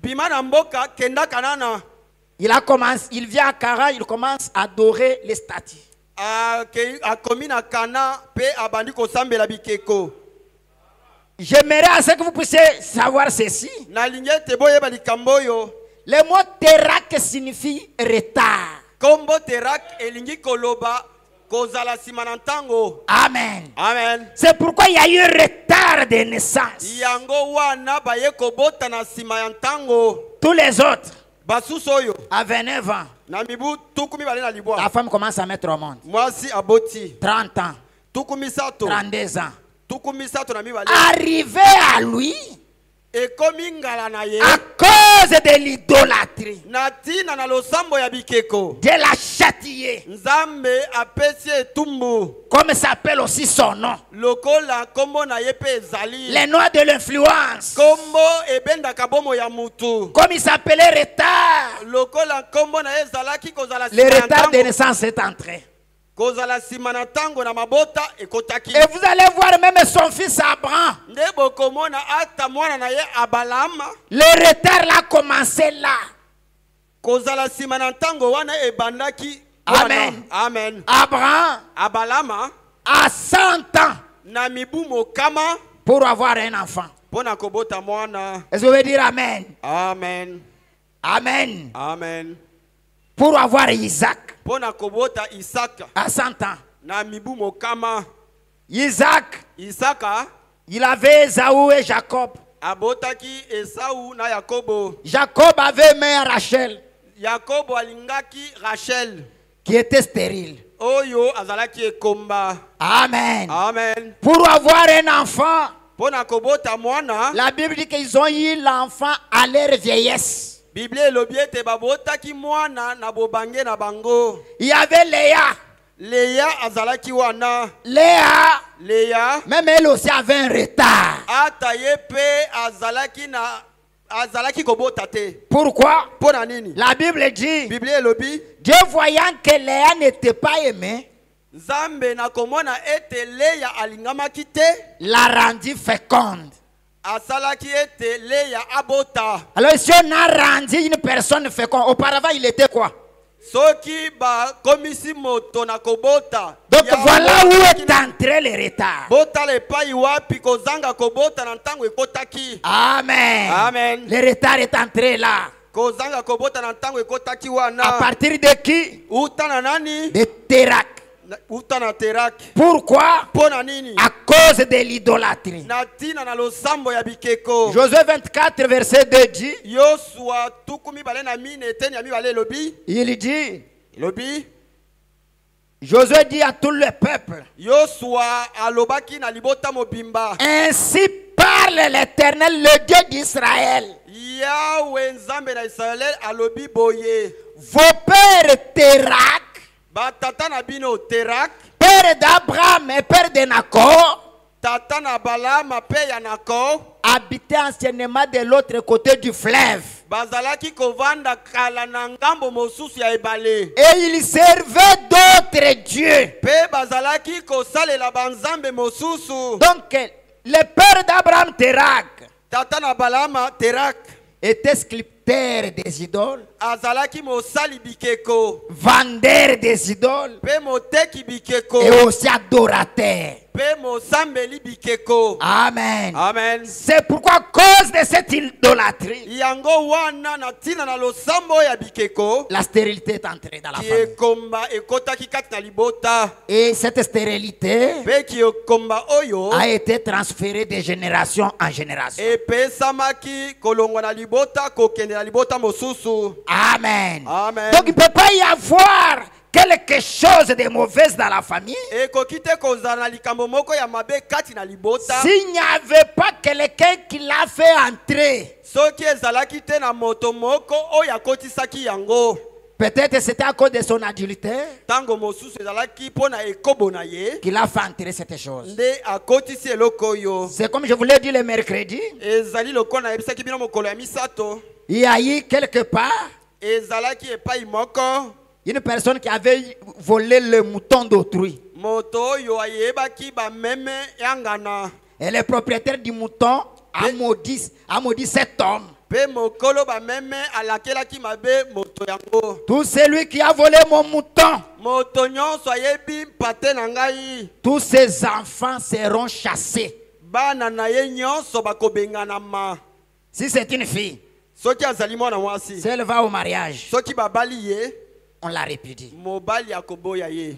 Speaker 1: bima na mboka kenda kanana.
Speaker 3: il vient à Canaan, il commence à adorer les statues.
Speaker 1: Akomi na kana pe abandi kosambela bikeko.
Speaker 3: J'aimerais à ce que vous puissiez savoir ceci.
Speaker 1: Na linge te boyeba likambo yo.
Speaker 3: Le mot Terak signifie retard.
Speaker 1: Kombo Terak elingi koloba kozala sima na ntango.
Speaker 3: Amen.
Speaker 1: Amen.
Speaker 3: C'est pourquoi il y a eu un retard de naissance.
Speaker 1: Yango wana baye kobota na sima ya ntango.
Speaker 3: Tous les autres,
Speaker 1: basusu oyo
Speaker 3: à 29 ans,
Speaker 1: na mibu tuku mibale na libwa
Speaker 3: la femme commence à mettre au monde.
Speaker 1: mwasi aboti
Speaker 3: 30 ans,
Speaker 1: tuku misato
Speaker 3: 32 ans.
Speaker 1: tuku misato na mibale
Speaker 3: Arrivé à lui,
Speaker 1: ekomi ngala na ye
Speaker 3: à cause de l'idolâtrie,
Speaker 1: na ntina na losambo ya bikeko
Speaker 3: de la châtier,
Speaker 1: nzambe apesi etumbu
Speaker 3: comme s'appelle aussi son nom.
Speaker 1: lokola nkombo na ye mpe ezali
Speaker 3: Les noix de l'influence,
Speaker 1: nkombo ebendaka bomo ya mutu
Speaker 3: comme il s'appelait retard.
Speaker 1: lokola nkombo na ye ezalaki kozala
Speaker 3: Le
Speaker 1: nsima na
Speaker 3: retard de
Speaker 1: ntango
Speaker 3: naissance est entré.
Speaker 1: kozala nsima na ntango na mabota ekotaki
Speaker 3: Et vous allez voir même son fils Abraham.
Speaker 1: nde bokomona ata mwana na ye abalama
Speaker 3: Le retard l'a commencé là.
Speaker 1: kozala nsima na ntango wana ebandaki
Speaker 3: Amen.
Speaker 1: wana. Amen.
Speaker 3: Abraham
Speaker 1: abalama
Speaker 3: a 100 ans
Speaker 1: na mibu mokama
Speaker 3: pour avoir un enfant.
Speaker 1: mpo na kobota mwana.
Speaker 3: Est-ce que vous voulez dire Amen?
Speaker 1: Amen.
Speaker 3: Amen.
Speaker 1: Amen.
Speaker 3: Pour avoir Isaac
Speaker 1: mpo na kobota isaka
Speaker 3: à 100 ans.
Speaker 1: na mibu mokama.
Speaker 3: Isaac,
Speaker 1: Isaka
Speaker 3: il avait Esaü et Jacob.
Speaker 1: abotaki Esau na Yakobo.
Speaker 3: Jacob avait mère Rachel
Speaker 1: Yakobo alingaki Rachel
Speaker 3: qui était stérile.
Speaker 1: oyo azalaki ekomba.
Speaker 3: Amen.
Speaker 1: Amen.
Speaker 3: Pour avoir un enfant,
Speaker 1: mpo na kobota mwana.
Speaker 3: la Bible dit qu'ils ont eu l'enfant à leur vieillesse.
Speaker 1: Biblia elobi ete babotaki mwana na bobange na bango.
Speaker 3: Il y avait Léa.
Speaker 1: Leya azalaki wana.
Speaker 3: Léa,
Speaker 1: Leya
Speaker 3: même elle aussi avait un retard.
Speaker 1: ata ye mpe azalaki kobota te.
Speaker 3: Pourquoi?
Speaker 1: Mpo na nini?
Speaker 3: La Bible dit,
Speaker 1: Biblia elobi
Speaker 3: Dieu voyant que Léa n'était pas aimée,
Speaker 1: nzambe na komona ete Leya alingamaki te,
Speaker 3: l'a rendue féconde.
Speaker 1: asalaki ete Leya abota.
Speaker 3: Alors si on a rendu une personne féconde, auparavant il était quoi?
Speaker 1: Soki bakomisi moto na kobota.
Speaker 3: Donc
Speaker 1: ya
Speaker 3: voilà où
Speaker 1: botaki
Speaker 3: est
Speaker 1: na-
Speaker 3: entré le retard.
Speaker 1: botala epai wapi kozanga kobota na ntango ekotaki.
Speaker 3: Amen.
Speaker 1: Amen.
Speaker 3: Le retard est entré là.
Speaker 1: Kozanga kobota na ntango ekotaki
Speaker 3: À
Speaker 1: wana.
Speaker 3: partir de qui?
Speaker 1: Uta na nani?
Speaker 3: De Térac.
Speaker 1: Uta na Teraki.
Speaker 3: Pourquoi?
Speaker 1: Mpo na nini?
Speaker 3: À cause de l'idolâtrie.
Speaker 1: Na ntina na losambo ya bikeko.
Speaker 3: Josué 24, verset 2 dit,
Speaker 1: Yosua tuku mibale na mine eteni ya mibale elobi.
Speaker 3: il dit,
Speaker 1: Elobi.
Speaker 3: Josué dit à tout le peuple,
Speaker 1: Yosua alobaki na libota mobimba.
Speaker 3: ainsi parle l'Éternel, le Dieu d'Israël.
Speaker 1: Yahweh nzambe na Israel alobi boye.
Speaker 3: Vos pères Térac,
Speaker 1: Batata na bino Terak.
Speaker 3: père d'Abraham et père de Nacor,
Speaker 1: Tata na Balama pe ya Nako.
Speaker 3: habitaient anciennement de l'autre côté du fleuve.
Speaker 1: Bazalaki kovanda kala na ngambo mosusu ya ebale.
Speaker 3: Et ils servaient d'autres dieux.
Speaker 1: Pe bazalaki kosalela banzambe mosusu.
Speaker 3: Donc, le père d'Abraham Térac
Speaker 1: Tata na Balama Terak.
Speaker 3: était sculpteur des idoles,
Speaker 1: Azalaki mosali bikeko.
Speaker 3: vendeur des idoles
Speaker 1: Pe moteki bikeko.
Speaker 3: et aussi adorateur.
Speaker 1: Pe mosambeli bikeko.
Speaker 3: Amen.
Speaker 1: Amen.
Speaker 3: C'est pourquoi, à cause de cette idolâtrie,
Speaker 1: Yango wana na tina na losambo ya bikeko.
Speaker 3: la stérilité est entrée dans la
Speaker 1: Ki
Speaker 3: famille.
Speaker 1: ekomba ekotaki kati na libota.
Speaker 3: Et cette stérilité
Speaker 1: Pe ki ekomba oyo.
Speaker 3: a été transférée de génération en génération.
Speaker 1: Epesamaki kolongwa na libota kokende na libota mosusu.
Speaker 3: Amen.
Speaker 1: Amen.
Speaker 3: Donc il ne peut pas y avoir quelque chose de mauvais dans la famille
Speaker 1: Ekoki te kozala na likambo moko ya mabe kati na libota.
Speaker 3: s'il n'y avait pas quelqu'un qui l'a fait entrer.
Speaker 1: Soki ezalaki te na moto moko oyo akotisaki yango.
Speaker 3: Peut-être c'était à cause de son adultère
Speaker 1: Tango mosusu ezalaki mpo na ekobo na ye.
Speaker 3: qu'il a fait entrer cette chose.
Speaker 1: Nde akotisi eloko oyo.
Speaker 3: C'est comme je vous l'ai dit le mercredi,
Speaker 1: Ezali lokola na yebisaki bino mokolo ya misato.
Speaker 3: il y a eu quelque part
Speaker 1: Ezalaki epai moko.
Speaker 3: une personne qui avait volé le mouton d'autrui.
Speaker 1: Moto oyo ayebaki bameme yangana.
Speaker 3: Et le propriétaire du mouton a maudit cet homme.
Speaker 1: Pe mokolo bameme alakelaki mabe moto yango.
Speaker 3: Tout celui qui a volé mon mouton,
Speaker 1: Moto nyonso ayebi mpate na ngai.
Speaker 3: tous ses enfants seront chassés.
Speaker 1: Bana na ye nyonso bakobengana ma.
Speaker 3: Si c'est une fille,
Speaker 1: Soki azali mwana mwasi.
Speaker 3: si elle va au mariage,
Speaker 1: Soki babali ye,
Speaker 3: on la répudie.
Speaker 1: mobali akoboya ye.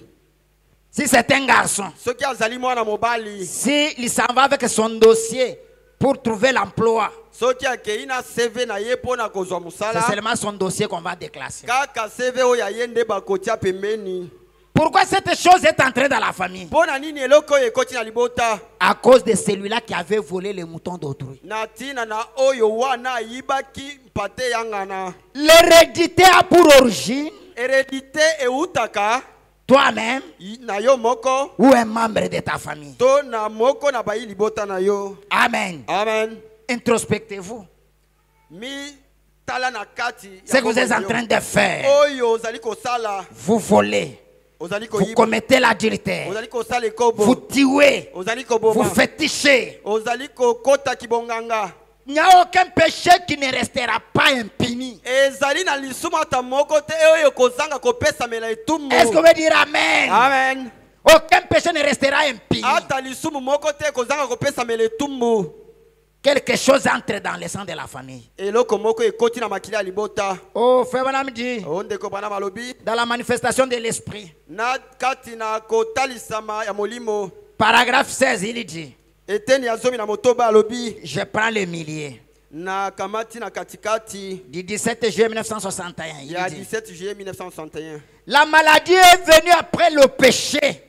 Speaker 3: Si c'est un garçon,
Speaker 1: Soki azali mwana mobali.
Speaker 3: si il s'en va avec son dossier pour trouver l'emploi.
Speaker 1: soki akei na CV na ye mpona kozwa
Speaker 3: C'est
Speaker 1: mosala
Speaker 3: seulement son dossier qu'on va déclasser.
Speaker 1: kaka CV oyo aye nde bakotia pembeni.
Speaker 3: Pourquoi cette chose est entrée dans la famille?
Speaker 1: Mpona nini eloko oyo ekoti na libota?
Speaker 3: À cause de celui-là qui avait volé les moutons d'autrui.
Speaker 1: Na ntina na oyo wana ayibaki mpate yangana.
Speaker 3: L'hérédité a pour origine
Speaker 1: Hérédité eutaka
Speaker 3: toi-même
Speaker 1: na yo moko
Speaker 3: ou un membre de ta famille.
Speaker 1: to na moko na bayi libota na yo.
Speaker 3: Amen.
Speaker 1: Amen.
Speaker 3: Introspectez-vous.
Speaker 1: Mi tala na kati ya
Speaker 3: Ce que vous êtes
Speaker 1: bongo
Speaker 3: en
Speaker 1: yo.
Speaker 3: train de faire,
Speaker 1: Oyo ozali kosala,
Speaker 3: vous volez,
Speaker 1: ozali
Speaker 3: vous
Speaker 1: koyiba,
Speaker 3: commettez l'adultère,
Speaker 1: ozali kosala
Speaker 3: vous
Speaker 1: ekobo,
Speaker 3: tuez,
Speaker 1: ozali
Speaker 3: vous
Speaker 1: koboma,
Speaker 3: fétichez.
Speaker 1: ozali kokota kibonganga.
Speaker 3: Il n'y a aucun péché qui ne restera pas impuni.
Speaker 1: Ezali na lisumu ata moko te oyo kozanga kopesamela etumbu.
Speaker 3: Est-ce que vous pouvez dire Amen?
Speaker 1: Amen.
Speaker 3: Aucun péché ne restera impuni.
Speaker 1: Ata lisumu moko te kozanga kopesamela etumbu.
Speaker 3: Quelque chose entre dans le sang de la famille.
Speaker 1: Eloko moko ekoti na makili ya libota.
Speaker 3: Oh, frère Branham dit,
Speaker 1: Ondeko bana malobi
Speaker 3: dans la manifestation de l'esprit,
Speaker 1: na kati na kotalisama ya molimo.
Speaker 3: paragraphe 16, il dit,
Speaker 1: Eteni ya zomi na motoba alobi
Speaker 3: je prends le millier.
Speaker 1: na kamati na katikati
Speaker 3: Du 17 juillet 1961, il
Speaker 1: ya
Speaker 3: dit,
Speaker 1: 17 juillet 1961.
Speaker 3: la maladie est venue après le péché,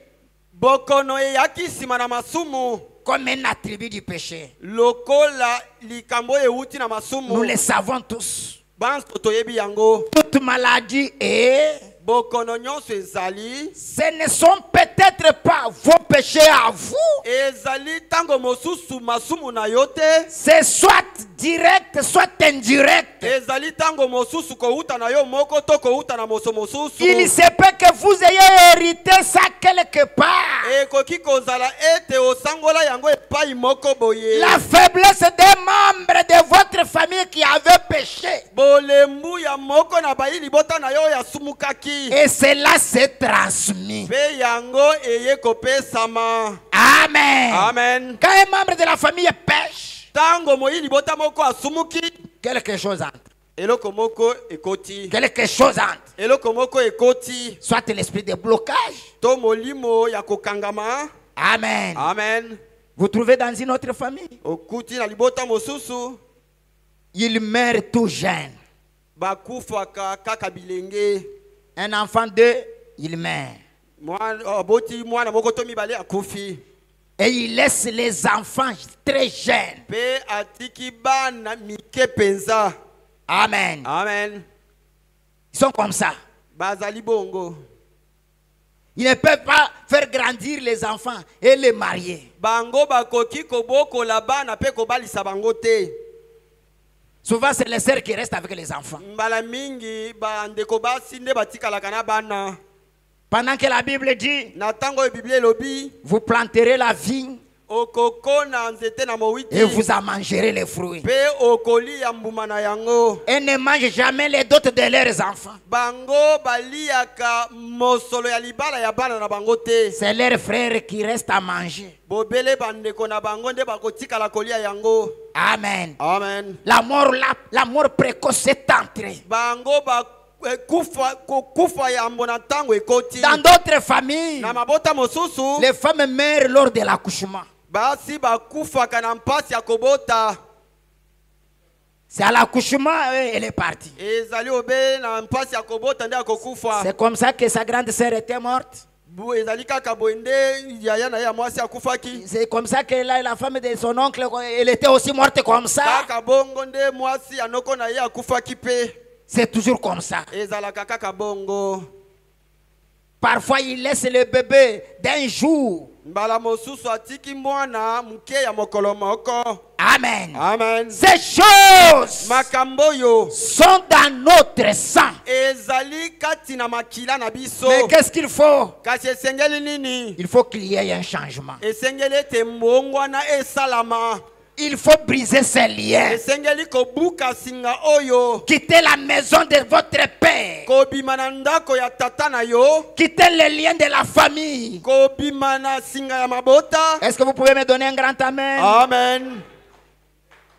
Speaker 1: Bokono eyaki nsima na masumu
Speaker 3: comme un attribut du péché.
Speaker 1: lokola likambo euti na
Speaker 3: Nous
Speaker 1: masumu.
Speaker 3: le savons tous.
Speaker 1: Banso toyebi yango.
Speaker 3: Toute maladie est,
Speaker 1: Bokono nyonso ezali.
Speaker 3: ce ne sont peut-être pas vos péchés à vous.
Speaker 1: Ezali tango mosusu masumu na yo te.
Speaker 3: C'est soit direct, soit indirect.
Speaker 1: Ezali tango mosusu kouta na yo moko to kouta na moso mosusu.
Speaker 3: Il se peut que vous ayez hérité ça quelque part.
Speaker 1: Ekoki kozala ete osangola yango epai moko boye.
Speaker 3: La faiblesse des membres de votre famille qui avaient péché.
Speaker 1: Bolembu ya moko na bayi libota na yo ya sumukaki.
Speaker 3: Et cela s'est transmis.
Speaker 1: Pe yango eye kopesama.
Speaker 3: Amen.
Speaker 1: Amen.
Speaker 3: Quand un membre de la famille pêche,
Speaker 1: Tango moyi libota moko asumuki.
Speaker 3: quelque chose entre.
Speaker 1: Eloko moko ekoti.
Speaker 3: Quelque chose entre.
Speaker 1: Eloko moko ekoti.
Speaker 3: Soit l'esprit de blocage.
Speaker 1: To molimo ya kokangama.
Speaker 3: Amen.
Speaker 1: Amen.
Speaker 3: Vous trouvez dans une autre famille.
Speaker 1: Okuti na libota mosusu.
Speaker 3: Il meurt tout jeune.
Speaker 1: Bakufaka kaka bilenge.
Speaker 3: Un enfant de, il meurt.
Speaker 1: Boti mwana moko to mibale akufi.
Speaker 3: Et il laisse les enfants très jeunes.
Speaker 1: Pe atiki bana mike penza.
Speaker 3: Amen.
Speaker 1: Amen.
Speaker 3: Ils sont comme ça.
Speaker 1: Bazali bongo.
Speaker 3: Ils ne peuvent pas faire grandir les enfants et les marier.
Speaker 1: Bango bakoki koboko la bana pe kobalisa bango te.
Speaker 3: Souvent, c'est les sœurs qui restent avec les enfants.
Speaker 1: Mbala mingi bandeko basi nde batikalaka na bana.
Speaker 3: Pendant que la Bible dit,
Speaker 1: Na tango Bible lobi
Speaker 3: vous planterez la vigne
Speaker 1: okoko na nzete na mowiti.
Speaker 3: et vous en mangerez les fruits.
Speaker 1: Pe okoli ya mbuma na yango.
Speaker 3: Et ne mangent jamais les dots de leurs enfants.
Speaker 1: Bango baliaka mosolo ya libala ya bana na bango te.
Speaker 3: C'est leurs frères qui restent à manger.
Speaker 1: Bobele bandeko na bango nde bakotikala kolia yango.
Speaker 3: Amen.
Speaker 1: Amen.
Speaker 3: La mort précoce est entrée.
Speaker 1: Bango ba kufa yambo na tango ekoti.
Speaker 3: Dans d'autres familles,
Speaker 1: Na mabota mosusu
Speaker 3: les femmes meurent lors de l'accouchement.
Speaker 1: basi bakufaka na mpasi ya kobota.
Speaker 3: C'est à l'accouchement, elle est partie.
Speaker 1: Ezali obe na mpasi ya kobota nde akokufa.
Speaker 3: C'est comme ça que sa grande sœur était morte.
Speaker 1: Bu ezali kaka boende yaya na ya mwasi akufaki.
Speaker 3: C'est comme ça que la femme de son oncle, elle était aussi morte comme ça.
Speaker 1: Kaka bongo nde mwasi anoko na ye akufaki pe.
Speaker 3: C'est toujours comme ça.
Speaker 1: Ezalaka kaka bongo.
Speaker 3: Parfois, il laisse le bébé d'un jour.
Speaker 1: Mbala mosusu atiki mwana muke ya mokolo moko.
Speaker 3: Amen.
Speaker 1: Amen.
Speaker 3: Ces choses
Speaker 1: Makambo yo
Speaker 3: sont dans notre sang.
Speaker 1: ezali kati na makila na biso.
Speaker 3: Mais qu'est-ce qu'il faut?
Speaker 1: Kasi esengeli nini?
Speaker 3: Il faut qu'il y ait un changement.
Speaker 1: Esengeli ete mbongwana esalama.
Speaker 3: Il faut briser ces liens.
Speaker 1: Esengeli kobuka singa oyo.
Speaker 3: Quittez la maison de votre père.
Speaker 1: Kobima na ndako ya tata na yo.
Speaker 3: Quittez les liens de la famille.
Speaker 1: Kobima na singa ya mabota.
Speaker 3: Est-ce que vous pouvez me donner un grand amen?
Speaker 1: Amen.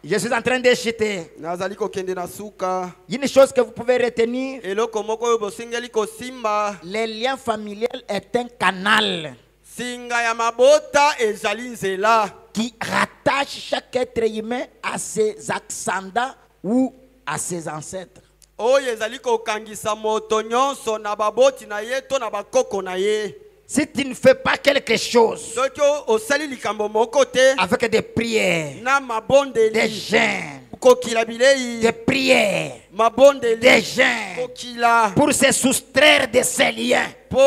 Speaker 3: Je suis en train de chuter.
Speaker 1: Nazali kokende na suka.
Speaker 3: Une chose que vous pouvez retenir,
Speaker 1: Eloko moko oyo bosengeli kosimba.
Speaker 3: les liens familiaux est un canal.
Speaker 1: Singa ya mabota ezali nzela.
Speaker 3: qui rattache chaque être humain à ses ascendants ou à ses ancêtres.
Speaker 1: oyo ezali kokangisa moto nyonso na baboti na ye to na bakoko na ye.
Speaker 3: Si tu ne fais pas quelque chose
Speaker 1: Soki osali likambo moko te
Speaker 3: avec des prières,
Speaker 1: na mabondeli
Speaker 3: des jeûnes,
Speaker 1: kokila bilei
Speaker 3: des prières,
Speaker 1: mabondeli
Speaker 3: des jeûnes,
Speaker 1: kokila
Speaker 3: pour se soustraire de ces liens,
Speaker 1: po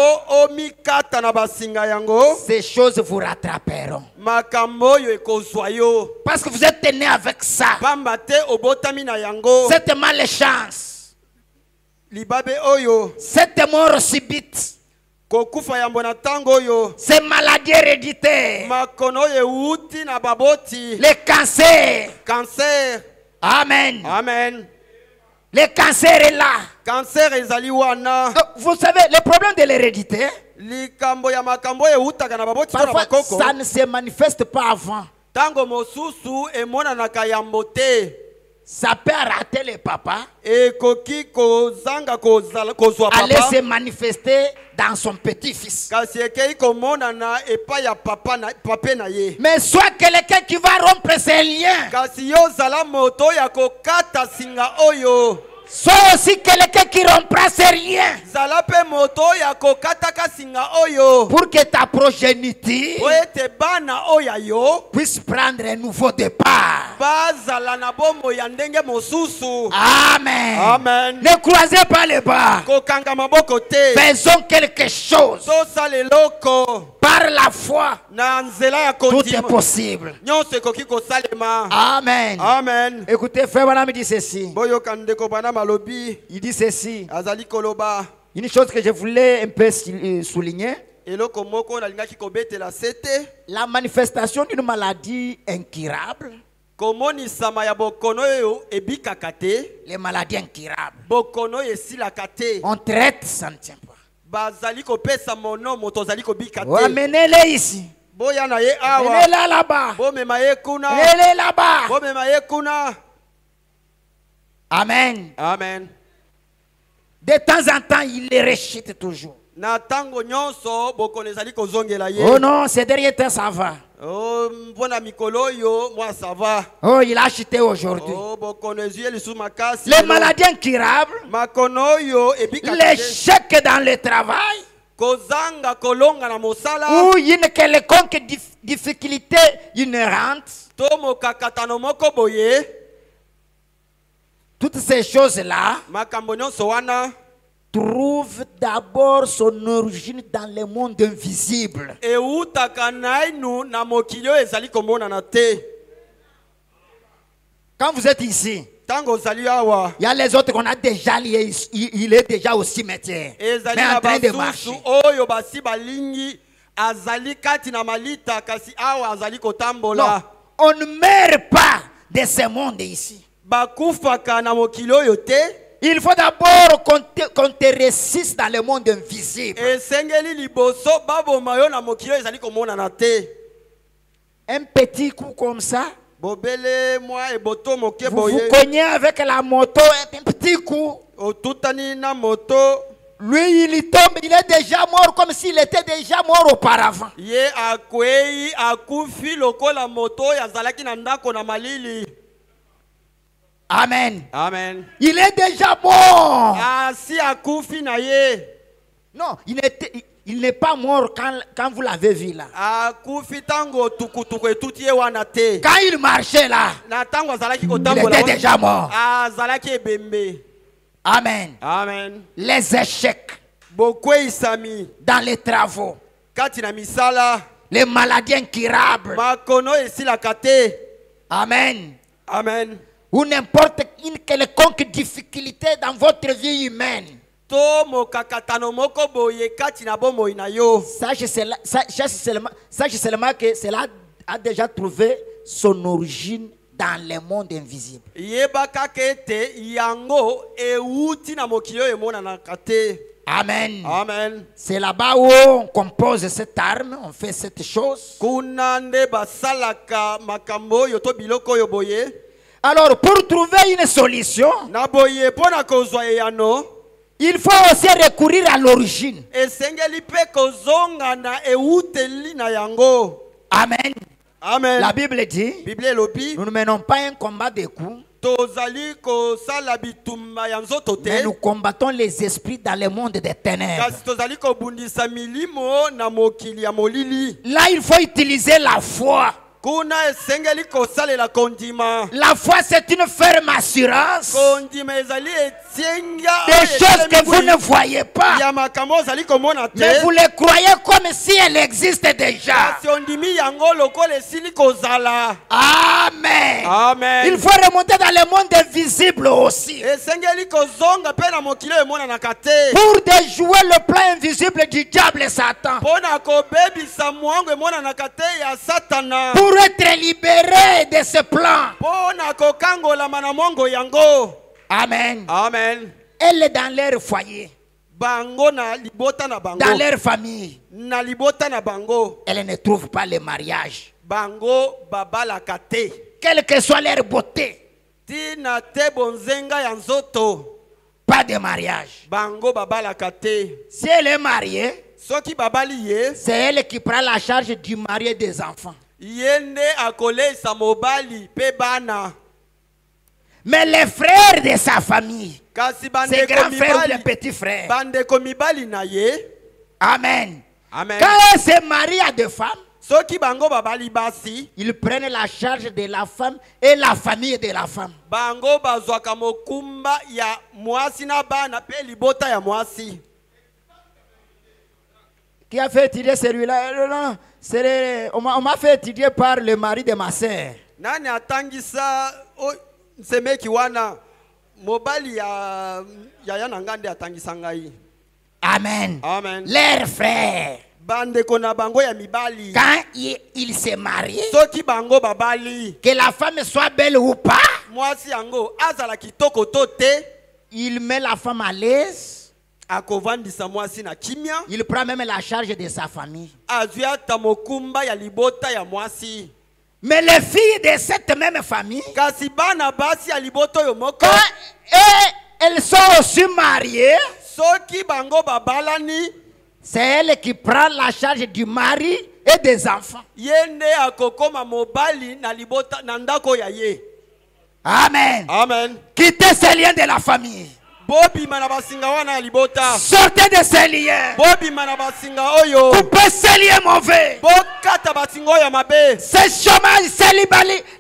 Speaker 1: omikata na basinga yango
Speaker 3: ces choses vous rattraperont.
Speaker 1: makambo oyo ekozwa yo
Speaker 3: Parce que vous êtes né avec ça.
Speaker 1: pamba te obotami na yango
Speaker 3: Cette malchance,
Speaker 1: libabe oyo
Speaker 3: cette mort subite,
Speaker 1: kokufa yambo na ntango oyo
Speaker 3: ces maladies héréditaires,
Speaker 1: makono oyo ewuti na baboti
Speaker 3: les cancers.
Speaker 1: cancer.
Speaker 3: Amen.
Speaker 1: Amen.
Speaker 3: Le cancer est là.
Speaker 1: Cancer ezali wana
Speaker 3: Vous savez, le problème de l'hérédité,
Speaker 1: likambo ya makambo oyo ewutaka na baboti to na
Speaker 3: parfois
Speaker 1: bakoko
Speaker 3: ça ne se manifeste pas avant.
Speaker 1: ntango mosusu emonanaka yambo te.
Speaker 3: Ça peut rater le papa,
Speaker 1: Ekoki kozanga kozwa
Speaker 3: aller
Speaker 1: papa
Speaker 3: se manifester dans son petit-fils.
Speaker 1: kasi ekei komonana epai ya papa na pape na ye.
Speaker 3: Mais soit quelqu'un qui va rompre ses liens,
Speaker 1: Kasi yo zala moto ya kokata singa oyo
Speaker 3: soit aussi quelqu'un qui rompra ses liens
Speaker 1: zala pe moto ya kokataka singa oyo
Speaker 3: pour que ta progéniture
Speaker 1: po ete bana oyo yo
Speaker 3: puisse prendre un nouveau départ.
Speaker 1: bazala na bombo ya ndenge mosusu.
Speaker 3: Amen.
Speaker 1: Amen.
Speaker 3: Ne croisez pas les bras.
Speaker 1: Kokanga maboko te
Speaker 3: Faisons quelque chose.
Speaker 1: tosala eloko
Speaker 3: Par la foi,
Speaker 1: na nzela ya
Speaker 3: tout est
Speaker 1: kondima
Speaker 3: possible.
Speaker 1: nyonso ekoki kosalema.
Speaker 3: Amen.
Speaker 1: Amen.
Speaker 3: Écoutez, frère Branham dit ceci.
Speaker 1: Boyoka ndeko bana malobi
Speaker 3: Il dit ceci.
Speaker 1: azali koloba
Speaker 3: Une chose que je voulais un peu souligner.
Speaker 1: eloko moko nalingaki kobetela sete
Speaker 3: La manifestation d'une maladie incurable.
Speaker 1: komonisama ya bokono oyo ebikaka te,
Speaker 3: Les maladies incurables.
Speaker 1: bokono oyo esilaka te,
Speaker 3: On traite, ça ne tient pas.
Speaker 1: bazali kopesa mono moto azali kobika te.
Speaker 3: Amenez-les ici.
Speaker 1: Boya na ye awa
Speaker 3: Amenez-les là-bas.
Speaker 1: bomema ye kuna
Speaker 3: Amenez-les là-bas.
Speaker 1: bomema ye kuna.
Speaker 3: Amen.
Speaker 1: Amen.
Speaker 3: De temps en temps, il les rechute toujours.
Speaker 1: Na tango nyonso bokono ezali kozongela ye.
Speaker 3: Oh non, ces derniers temps, ça va.
Speaker 1: Oh mpona mikolo oyo moi ça va.
Speaker 3: Oh, il a acheté aujourd'hui.
Speaker 1: Oh bokono ezwi lisusu makasi.
Speaker 3: Les maladies incurables,
Speaker 1: makono oyo ebikaka te.
Speaker 3: l'échec dans le travail,
Speaker 1: Kozanga kolonga na mosala
Speaker 3: ou une quelconque difficulté inhérente,
Speaker 1: to mokakatano moko boye
Speaker 3: toutes ces choses-là
Speaker 1: makambo nyonso wana
Speaker 3: trouvent d'abord son origine dans le monde invisible.
Speaker 1: eutaka nainu na mokili oyo ezali komonana te.
Speaker 3: Quand vous êtes ici,
Speaker 1: Tango ozali awa
Speaker 3: il y a les autres qu'on a déjà liés, il est déjà au cimetière,
Speaker 1: ezali
Speaker 3: mais en
Speaker 1: na
Speaker 3: train de
Speaker 1: basusu
Speaker 3: marcher.
Speaker 1: oyo basi balingi azali kati na malita kasi awa azali
Speaker 3: Non,
Speaker 1: kotambola.
Speaker 3: on ne meurt pas de ce monde ici.
Speaker 1: Bakufaka na mokili oyo te.
Speaker 3: Il faut d'abord qu'on te résiste dans le monde invisible.
Speaker 1: Esengeli liboso baboma yo na mokili oyo ezali komonana te.
Speaker 3: Un petit coup comme ça,
Speaker 1: Bobele mwa eboto moke
Speaker 3: vous vous
Speaker 1: boye
Speaker 3: cognez avec la moto, un petit coup.
Speaker 1: otutani na moto.
Speaker 3: Lui, il tombe, il est déjà mort comme s'il était déjà mort auparavant.
Speaker 1: Ye akwei akufi lokola moto oyo azalaki na ndako na malili.
Speaker 3: Amen.
Speaker 1: Amen.
Speaker 3: Il est déjà mort.
Speaker 1: Asi akufi na ye.
Speaker 3: Non, il n'est pas mort quand vous l'avez vu là.
Speaker 1: Akufi tango tukutuku etuti ye wana te.
Speaker 3: Quand il marchait là,
Speaker 1: Na tango azalaki
Speaker 3: il
Speaker 1: kotambola
Speaker 3: était déjà mort.
Speaker 1: azalaki ebembe.
Speaker 3: Amen.
Speaker 1: Amen.
Speaker 3: Les échecs
Speaker 1: Bokweisami
Speaker 3: dans les travaux,
Speaker 1: kati na misala
Speaker 3: les maladies incurables.
Speaker 1: makono esilaka te.
Speaker 3: Amen.
Speaker 1: Amen.
Speaker 3: Ou n'importe une quelconque difficulté dans votre vie humaine.
Speaker 1: To mokakatano moko boye kati na bomoi na yo.
Speaker 3: Sache seulement que cela a déjà trouvé son origine dans le monde invisible.
Speaker 1: Yebaka kete yango euti na mokili oyo emonanaka te.
Speaker 3: Amen.
Speaker 1: Amen.
Speaker 3: C'est là-bas où on compose cette arme, on fait cette chose.
Speaker 1: Kuna nde basalaka makambo oyo to biloko oyo boye.
Speaker 3: Alors, pour trouver une solution,
Speaker 1: Na boye pona kozwa eyano.
Speaker 3: il faut aussi recourir à l'origine.
Speaker 1: Esengeli pe kozonga na euteli na yango.
Speaker 3: Amen.
Speaker 1: Amen.
Speaker 3: La Bible dit,
Speaker 1: Bible elobi
Speaker 3: nous ne menons pas un combat de coups,
Speaker 1: tozali kosala bitumba ya nzoto
Speaker 3: mais
Speaker 1: te
Speaker 3: nous combattons les esprits dans le monde des ténèbres.
Speaker 1: kasi tozali kobundisa milimo na mokili ya molili.
Speaker 3: Là, il faut utiliser la foi.
Speaker 1: Kuna esengeli kosalela kondima.
Speaker 3: La foi, c'est une ferme assurance
Speaker 1: Kondima ezali etienga
Speaker 3: des choses que vous ne voyez pas.
Speaker 1: ya makambo ozali komona
Speaker 3: Mais
Speaker 1: te
Speaker 3: vous les croyez comme si elles existaient déjà.
Speaker 1: kasi ondimi yango lokola esili kozala.
Speaker 3: Amen.
Speaker 1: Amen.
Speaker 3: Il faut remonter dans le monde invisible aussi.
Speaker 1: esengeli kozonga mpe na mokili oyo emonanaka te
Speaker 3: Pour déjouer le plan invisible du diable et Satan.
Speaker 1: mpo na kobebisa mwango emonanaka te ya satana
Speaker 3: Pour être libéré de ce plan.
Speaker 1: mpo na kokangolama na mwango yango.
Speaker 3: Amen.
Speaker 1: Amen.
Speaker 3: Elle est dans leur foyer,
Speaker 1: Bango na libota na bango.
Speaker 3: dans leur famille.
Speaker 1: Na libota na bango.
Speaker 3: Elle ne trouve pas le mariage.
Speaker 1: Bango babalaka te.
Speaker 3: Quelle que soit leur beauté,
Speaker 1: Tina te bonzenga ya nzoto.
Speaker 3: pas de mariage.
Speaker 1: Bango babalaka te.
Speaker 3: Si elle est mariée,
Speaker 1: Soki babali ye,
Speaker 3: c'est elle qui prend la charge du mari et des enfants.
Speaker 1: yende akolesa mobali pe bana.
Speaker 3: Mais les frères de sa famille,
Speaker 1: Kasi
Speaker 3: ses
Speaker 1: bandeko
Speaker 3: grands frères ou les
Speaker 1: mibali,
Speaker 3: petits frères.
Speaker 1: bandeko mibali na ye.
Speaker 3: Amen.
Speaker 1: Amen.
Speaker 3: Quand elle se marie à deux femmes,
Speaker 1: Soki bango babali basi,
Speaker 3: ils prennent la charge de la femme et la famille de la femme.
Speaker 1: bango bazwaka mokumba ya mwasi na bana pe libota ya mwasi.
Speaker 3: Qui a fait étudier celui-là? Non, on m'a fait étudier par le mari de ma sœur.
Speaker 1: Nani atangisa semeki wana mobali ya yana ngande atangisa ngai.
Speaker 3: Amen.
Speaker 1: Amen.
Speaker 3: Leurs frères,
Speaker 1: Bandeko na bango ya mibali.
Speaker 3: quand ils se marient,
Speaker 1: Soki bango babali,
Speaker 3: que la femme soit belle ou pas,
Speaker 1: mwasi yango azala kitoko to te,
Speaker 3: il met la femme à l'aise.
Speaker 1: akovandisa mwasi na kimia,
Speaker 3: Il prend même la charge de sa famille.
Speaker 1: azwi ata mokumba ya libota ya mwasi.
Speaker 3: Mais les filles de cette même famille,
Speaker 1: Kasi bana basi ya libota yo moko,
Speaker 3: quand elles sont aussi mariées,
Speaker 1: soki bango babalani,
Speaker 3: c'est elle qui prend la charge du mari et des enfants.
Speaker 1: yende akokoma mobali na libota na ndako ya ye.
Speaker 3: Amen.
Speaker 1: Amen.
Speaker 3: Quittez ces liens de la famille.
Speaker 1: Bobi mana basinga wana ya libota.
Speaker 3: Sortez de ces liens.
Speaker 1: Bobi mana basinga oyo.
Speaker 3: Coupez ces liens mauvais.
Speaker 1: Bokata basinga oyo ya mabe.
Speaker 3: Ces chômages,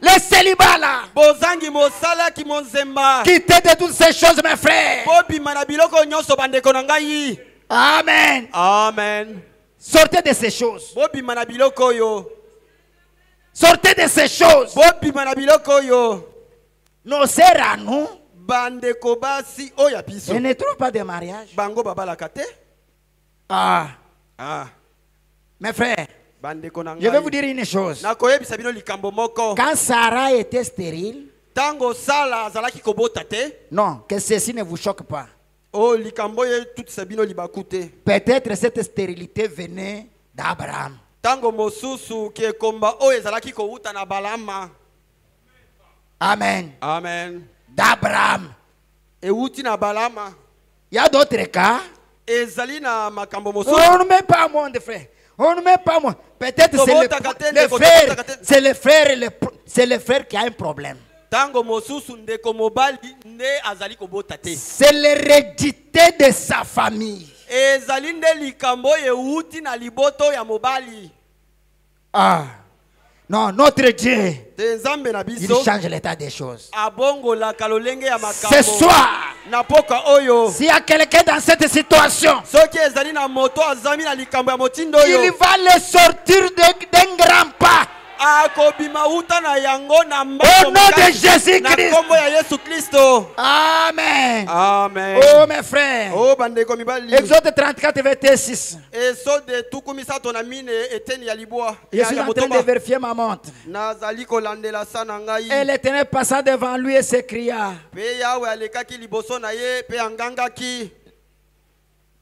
Speaker 3: les célibats là.
Speaker 1: Bozangi mosala ki monzemba.
Speaker 3: Quittez de toutes ces choses, mes frères.
Speaker 1: Bobi mana biloko nyonso bandeko na ngai.
Speaker 3: Amen.
Speaker 1: Amen.
Speaker 3: Sortez de ces choses.
Speaker 1: Bobi mana biloko oyo.
Speaker 3: Sortez de ces choses.
Speaker 1: Bobi mana biloko oyo.
Speaker 3: Nos sœurs à nous,
Speaker 1: Bandeko basi oya biso.
Speaker 3: elles ne trouvent pas de mariage.
Speaker 1: Bango babalaka te.
Speaker 3: Ah,
Speaker 1: Ah.
Speaker 3: mes frères,
Speaker 1: Bandeko na
Speaker 3: je vais vous
Speaker 1: ngai.
Speaker 3: dire une chose.
Speaker 1: Nakoyebisa bino likambo moko.
Speaker 3: Quand Sarah était stérile,
Speaker 1: Tango sala azalaki kobota te.
Speaker 3: non, que ceci ne vous choque pas.
Speaker 1: Oh likambo ye tout sabino libakute.
Speaker 3: Peut-être cette stérilité venait d'Abraham.
Speaker 1: Tango mosusu ki ekomba oyo ezalaki kouta na balama.
Speaker 3: Amen.
Speaker 1: Amen.
Speaker 3: D'Abraham.
Speaker 1: Euti na balama.
Speaker 3: Il y a d'autres cas.
Speaker 1: Ezali na makambo mosusu.
Speaker 3: On ne met pas moi, frère. On ne met pas moi. Peut-être c'est le frère qui a un problème.
Speaker 1: Tango mosusu ndeko mobali nde azali kobota te.
Speaker 3: C'est l'hérédité de sa famille.
Speaker 1: Ezali nde likambo euti na liboto ya mobali.
Speaker 3: Ah. Non, notre Dieu,
Speaker 1: Te nzambe na
Speaker 3: il
Speaker 1: biso.
Speaker 3: change l'état des choses.
Speaker 1: Abongo la kalolenge ya makambo.
Speaker 3: Ce soir,
Speaker 1: Na poka oyo.
Speaker 3: s'il y a quelqu'un dans cette situation,
Speaker 1: Soki ezali na moto azami na likambo ya motindo oyo.
Speaker 3: il va le sortir d'un grand pas.
Speaker 1: Akobima uta na yango na
Speaker 3: Au
Speaker 1: mboko
Speaker 3: nom de Jésus-Christ.
Speaker 1: na kombo ya Yesu Kristo.
Speaker 3: Amen.
Speaker 1: Amen.
Speaker 3: Oh mes frères.
Speaker 1: Oh bandeko mibali.
Speaker 3: Exode 34, verset 6.
Speaker 1: Esode tukumisato na mine eteni ya libwa.
Speaker 3: Je suis en train de vérifier ma montre.
Speaker 1: Nazali kolandela sana ngai.
Speaker 3: Et l'Éternel passa devant lui et s'écria:
Speaker 1: Pe yawe alekaki liboso na ye pe angangaki.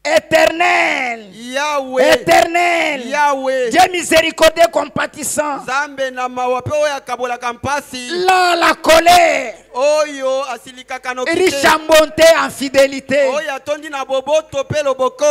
Speaker 3: Éternel,
Speaker 1: Yahweh.
Speaker 3: Éternel,
Speaker 1: Yahweh.
Speaker 3: Dieu miséricordieux, compatissant,
Speaker 1: Zambe na mawa pe oyo akabolaka mpasi.
Speaker 3: là la colère,
Speaker 1: Oyo asilikaka no
Speaker 3: riche
Speaker 1: kite.
Speaker 3: en bonté, en fidélité.
Speaker 1: Oyo atondi na boboto pe loboko.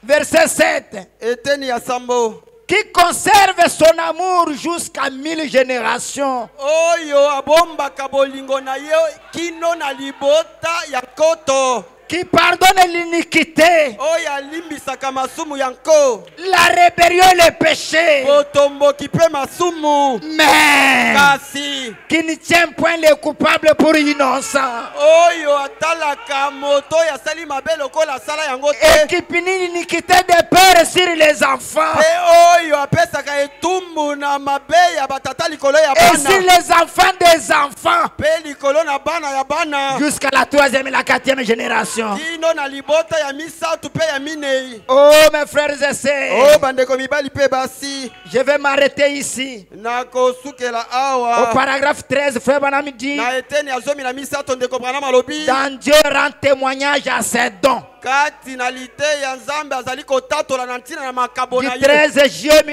Speaker 3: Verset 7.
Speaker 1: Eteni ya sambo.
Speaker 3: qui conserve son amour jusqu'à 1000 générations.
Speaker 1: Oyo abombaka bolingo na ye kino na libota ya koto.
Speaker 3: Qui pardonne l'iniquité,
Speaker 1: Oyo alimbisaka masumu yanko.
Speaker 3: la rébellion et le péché,
Speaker 1: Botomboki pe masumu.
Speaker 3: mais
Speaker 1: Kasi
Speaker 3: qui ne tient point les coupables pour innocents.
Speaker 1: oyo atalaka moto ya sali mabe lokola sala yango
Speaker 3: Et
Speaker 1: te.
Speaker 3: qui punit l'iniquité des pères sur les enfants.
Speaker 1: Pe oyo apesaka etumbu na mabe ya batata likolo ya
Speaker 3: Et sur
Speaker 1: bana.
Speaker 3: les enfants des enfants.
Speaker 1: Pe likolo na bana ya bana.
Speaker 3: Jusqu'à la 3e et la 4e génération.
Speaker 1: Kino na libota ya misatu pe ya minei.
Speaker 3: Oh mes frères et
Speaker 1: Oh
Speaker 3: sœurs,
Speaker 1: bandeko mibali pe basi.
Speaker 3: je vais m'arrêter ici.
Speaker 1: Nakosukela
Speaker 3: Au
Speaker 1: awa.
Speaker 3: paragraphe 13, frère Branham dit,
Speaker 1: Na eteni ya zomi na misato ndeko Branham alobi.
Speaker 3: dans Dieu rend témoignage à ses dons.
Speaker 1: Kati na lite ya Nzambe azali kotatola na ntina na makabo
Speaker 3: Du
Speaker 1: na ye.
Speaker 3: 13 juillet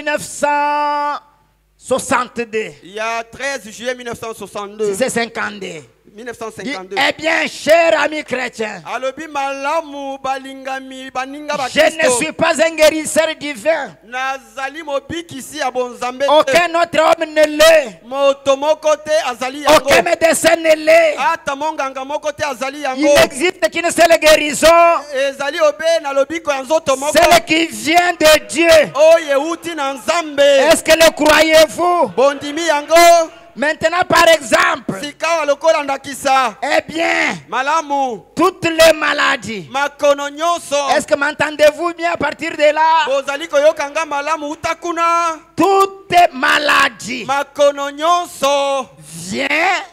Speaker 3: 1962.
Speaker 1: Ya 13 juillet 1962.
Speaker 3: C'est 52. Dit,
Speaker 1: 1952.
Speaker 3: eh bien, cher ami chrétien,
Speaker 1: Alobi malamu balingami baninga
Speaker 3: je ne
Speaker 1: bakristo.
Speaker 3: suis pas un guérisseur divin.
Speaker 1: Nazali mobikisi ya bonzambe te.
Speaker 3: Aucun autre homme ne l'est.
Speaker 1: Moto moko te azali yango.
Speaker 3: Aucun médecin ne l'est.
Speaker 1: Ata monganga moko te azali yango.
Speaker 3: Il n'existe qu'une seule guérison,
Speaker 1: Ezali obe na lobiko ya nzoto moko.
Speaker 3: celle qui vient de Dieu.
Speaker 1: Oyo euti na Nzambe.
Speaker 3: Est-ce que le croyez-vous?
Speaker 1: Bondimi yango.
Speaker 3: Maintenant, par exemple,
Speaker 1: Sikawa lokola ndakisa.
Speaker 3: eh bien,
Speaker 1: Malamu.
Speaker 3: toutes les maladies.
Speaker 1: Makono nyonso.
Speaker 3: Est-ce que m'entendez-vous bien à partir de là?
Speaker 1: Bozali koyokanga malamu utakuna.
Speaker 3: Toutes maladies
Speaker 1: Makono nyonso.
Speaker 3: viennent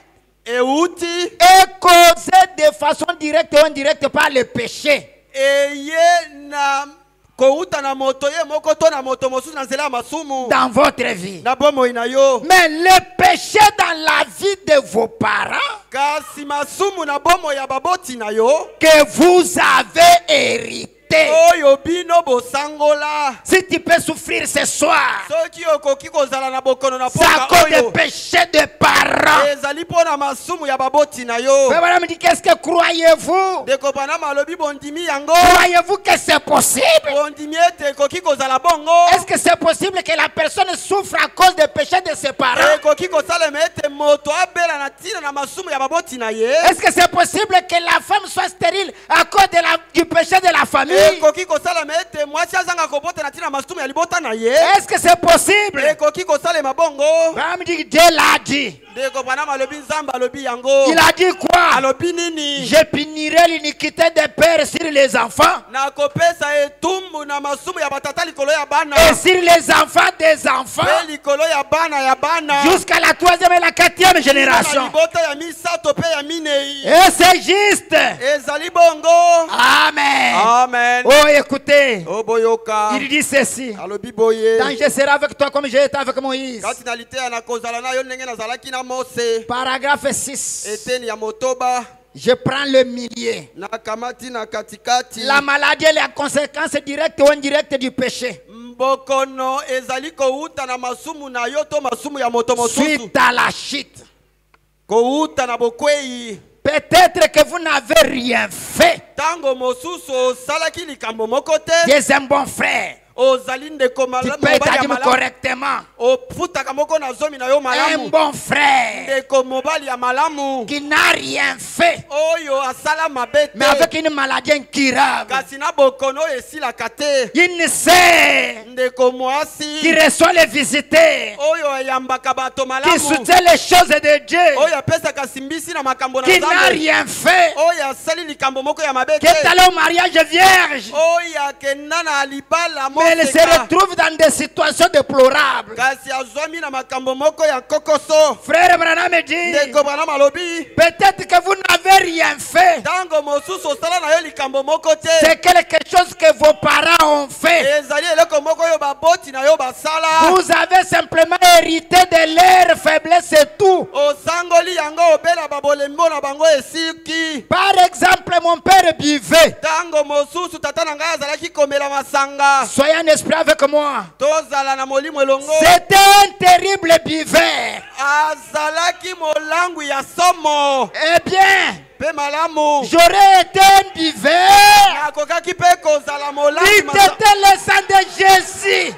Speaker 1: Euti.
Speaker 3: et causées de façon directe ou indirecte par le péché.
Speaker 1: Eye na kouta na moto ye moko to na moto mosusu na nzela ya masumu.
Speaker 3: Dans votre vie.
Speaker 1: Na bomoi na yo.
Speaker 3: Mais le péché dans la vie de vos parents
Speaker 1: Kasi masumu na bomoi ya baboti na yo.
Speaker 3: que vous avez hérité.
Speaker 1: Oyo bino bosangola.
Speaker 3: Si tu peux souffrir ce soir,
Speaker 1: Soki okoki kozala na bokono na
Speaker 3: c'est à
Speaker 1: poka
Speaker 3: cause des
Speaker 1: oyo.
Speaker 3: péchés des parents.
Speaker 1: Ezali pona masumu ya baboti na yo.
Speaker 3: Mais voilà, me dit, qu'est-ce que croyez-vous?
Speaker 1: Deko Branham alobi bondimi yango.
Speaker 3: Croyez-vous que c'est possible?
Speaker 1: Bondimi ete ekoki kozala bongo.
Speaker 3: Est-ce que c'est possible que la personne souffre à cause des péchés de ses parents?
Speaker 1: Ekoki kosalema ete moto abela na tina na masumu ya baboti na ye.
Speaker 3: Est-ce que c'est possible que la femme soit stérile à cause du péché de la famille?
Speaker 1: Ekoki kosalema ete mwasi azanga kobota na tina na masumu ya libota na ye.
Speaker 3: Est-ce que c'est possible?
Speaker 1: Ekoki kosalema bongo.
Speaker 3: Branham dit, Dieu l'a dit.
Speaker 1: Deko Branham alobi Nzambe alobi yango.
Speaker 3: Il a dit quoi?
Speaker 1: Alobi nini?
Speaker 3: Je punirai l'iniquité des pères sur les enfants
Speaker 1: Na kopesa etumbu na masumu ya batata likolo ya bana.
Speaker 3: et sur les enfants des enfants
Speaker 1: Pe likolo ya bana.
Speaker 3: jusqu'à la 3e et la 4e
Speaker 1: Na
Speaker 3: génération.
Speaker 1: libota ya misato pe ya minei.
Speaker 3: Et c'est juste.
Speaker 1: Ezali bongo.
Speaker 3: Amen.
Speaker 1: Amen.
Speaker 3: Oh, écoutez,
Speaker 1: Oboyoka.
Speaker 3: il dit ceci.
Speaker 1: Alobi boye.
Speaker 3: Quand je serai avec toi comme j'ai été avec Moïse.
Speaker 1: Kati na liteya na kozala na yo ndenge nazalaki na Mose.
Speaker 3: Paragraphe 6.
Speaker 1: Eteni ya motoba.
Speaker 3: Je prends le milieu.
Speaker 1: Na kamati na katikati.
Speaker 3: La maladie est la conséquence directe ou indirecte du péché.
Speaker 1: Mbokono ezali kouta na masumu na yo to masumu ya moto mosusu.
Speaker 3: Suite à la chute.
Speaker 1: Kouta na bokwei.
Speaker 3: Peut-être que vous n'avez rien fait.
Speaker 1: Tango mosusu osalaki likambo moko te.
Speaker 3: Tu es un bon frère.
Speaker 1: Ozali ndeko
Speaker 3: Tu
Speaker 1: malamu
Speaker 3: peux
Speaker 1: mobali ya
Speaker 3: t'admettre
Speaker 1: malamu.
Speaker 3: correctement.
Speaker 1: Ofutaka moko na zomi na yo
Speaker 3: Un
Speaker 1: malamu.
Speaker 3: bon frère
Speaker 1: Ndeko mobali ya malamu.
Speaker 3: qui n'a rien fait,
Speaker 1: Oyo asala mabe
Speaker 3: mais
Speaker 1: te.
Speaker 3: avec une maladie incurable.
Speaker 1: Kasi na bokono esilaka te.
Speaker 3: Il ne sait
Speaker 1: Ndeko mwasi.
Speaker 3: qui reçoit les visiteurs,
Speaker 1: Oyo eyambaka bato
Speaker 3: qui
Speaker 1: malamu.
Speaker 3: soutient les choses de Dieu,
Speaker 1: Oyo apesaka simbisi na makambo na
Speaker 3: qui n'a
Speaker 1: Nzambe.
Speaker 3: rien fait,
Speaker 1: Oyo asali likambo moko ya mabe
Speaker 3: qui est
Speaker 1: te.
Speaker 3: allé au mariage vierge,
Speaker 1: Oyo akenda na libala
Speaker 3: mais elle se
Speaker 1: moseka.
Speaker 3: retrouve dans des situations déplorables.
Speaker 1: Kasi azwami na makambo moko ya kokoso.
Speaker 3: Frère Branham dit,
Speaker 1: Ndeko Branham alobi.
Speaker 3: peut-être que vous n'avez rien fait.
Speaker 1: Tango mosusu osala na yo likambo moko te.
Speaker 3: C'est quelque chose que vos parents ont fait.
Speaker 1: Ezali eloko moko oyo baboti na yo basala.
Speaker 3: Vous avez simplement hérité de leur faiblesse et tout.
Speaker 1: Osangoli yango obela babolembo na bango esiki.
Speaker 3: Par exemple, mon père buvait.
Speaker 1: Tango mosusu tata na ngai azalaki komela masanga.
Speaker 3: Soyez en esprit avec moi.
Speaker 1: Tozala na molimo elongo.
Speaker 3: C'était un terrible buveur.
Speaker 1: Azalaki molangu ya somo.
Speaker 3: Eh bien,
Speaker 1: Pe malamu.
Speaker 3: j'aurais été un buveur.
Speaker 1: Nakokaki pe kozala molangu
Speaker 3: Si c'était le sang de Jésus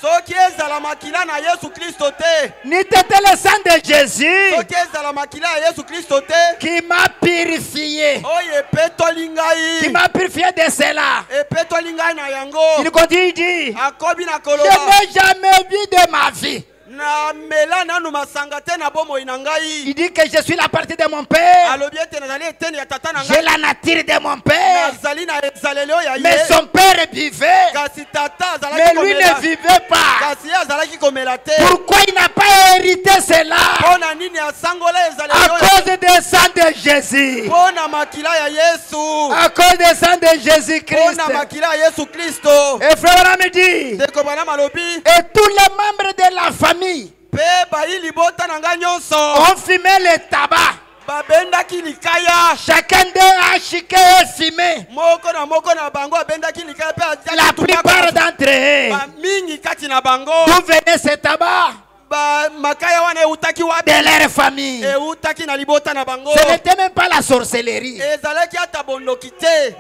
Speaker 1: soki ezala makila na Yesu Kristo te
Speaker 3: N'était le sang de Jésus
Speaker 1: soki ezala makila ya Yesu Kristo te
Speaker 3: qui m'a purifié.
Speaker 1: oyo epetoli
Speaker 3: Qui
Speaker 1: ngai
Speaker 3: m'a purifié de cela.
Speaker 1: epetoli ngai na yango
Speaker 3: Il continue, il dit,
Speaker 1: akobi na
Speaker 3: je
Speaker 1: koloba
Speaker 3: n'ai jamais vu de ma vie.
Speaker 1: na mela nanu masanga te na bomoi na ngai
Speaker 3: Il dit que je suis la partie de mon père.
Speaker 1: alobi ete nazali eteni ya tata na
Speaker 3: J'ai
Speaker 1: ngai
Speaker 3: la nature de mon père.
Speaker 1: nazali na ezaleli oyo ya
Speaker 3: Mais
Speaker 1: ye
Speaker 3: son père vivait.
Speaker 1: kasi tata
Speaker 3: Mais
Speaker 1: azalaki
Speaker 3: lui ne
Speaker 1: komela
Speaker 3: vivait pas.
Speaker 1: kasi ye azalaki komela te
Speaker 3: Pourquoi il n'a pas hérité cela?
Speaker 1: mpo na nini asangola
Speaker 3: À
Speaker 1: ezaleli oyo
Speaker 3: cause du sang de Jésus.
Speaker 1: mpo na makila ya Yesu
Speaker 3: À cause du sang de
Speaker 1: mpo
Speaker 3: Jésus-Christ.
Speaker 1: na makila ya Yesu Kristo
Speaker 3: Et frère me dit,
Speaker 1: ndeko bana malobi
Speaker 3: et tous les membres de la famille
Speaker 1: mpe bayili bota na ngai nyonso
Speaker 3: ont fumé le tabac.
Speaker 1: babendaki likaya
Speaker 3: Chacun d'eux a chiqué et fumé.
Speaker 1: moko na bango abendaki likaya mpe
Speaker 3: La plupart d'entre eux,
Speaker 1: mingi kati na bango
Speaker 3: d'où venait ce tabac?
Speaker 1: makaya wana eutaki wapi
Speaker 3: De leur famille.
Speaker 1: eutaki na libota na bango
Speaker 3: Ce n'était même pas la sorcellerie.
Speaker 1: ezalaki ata bondoki te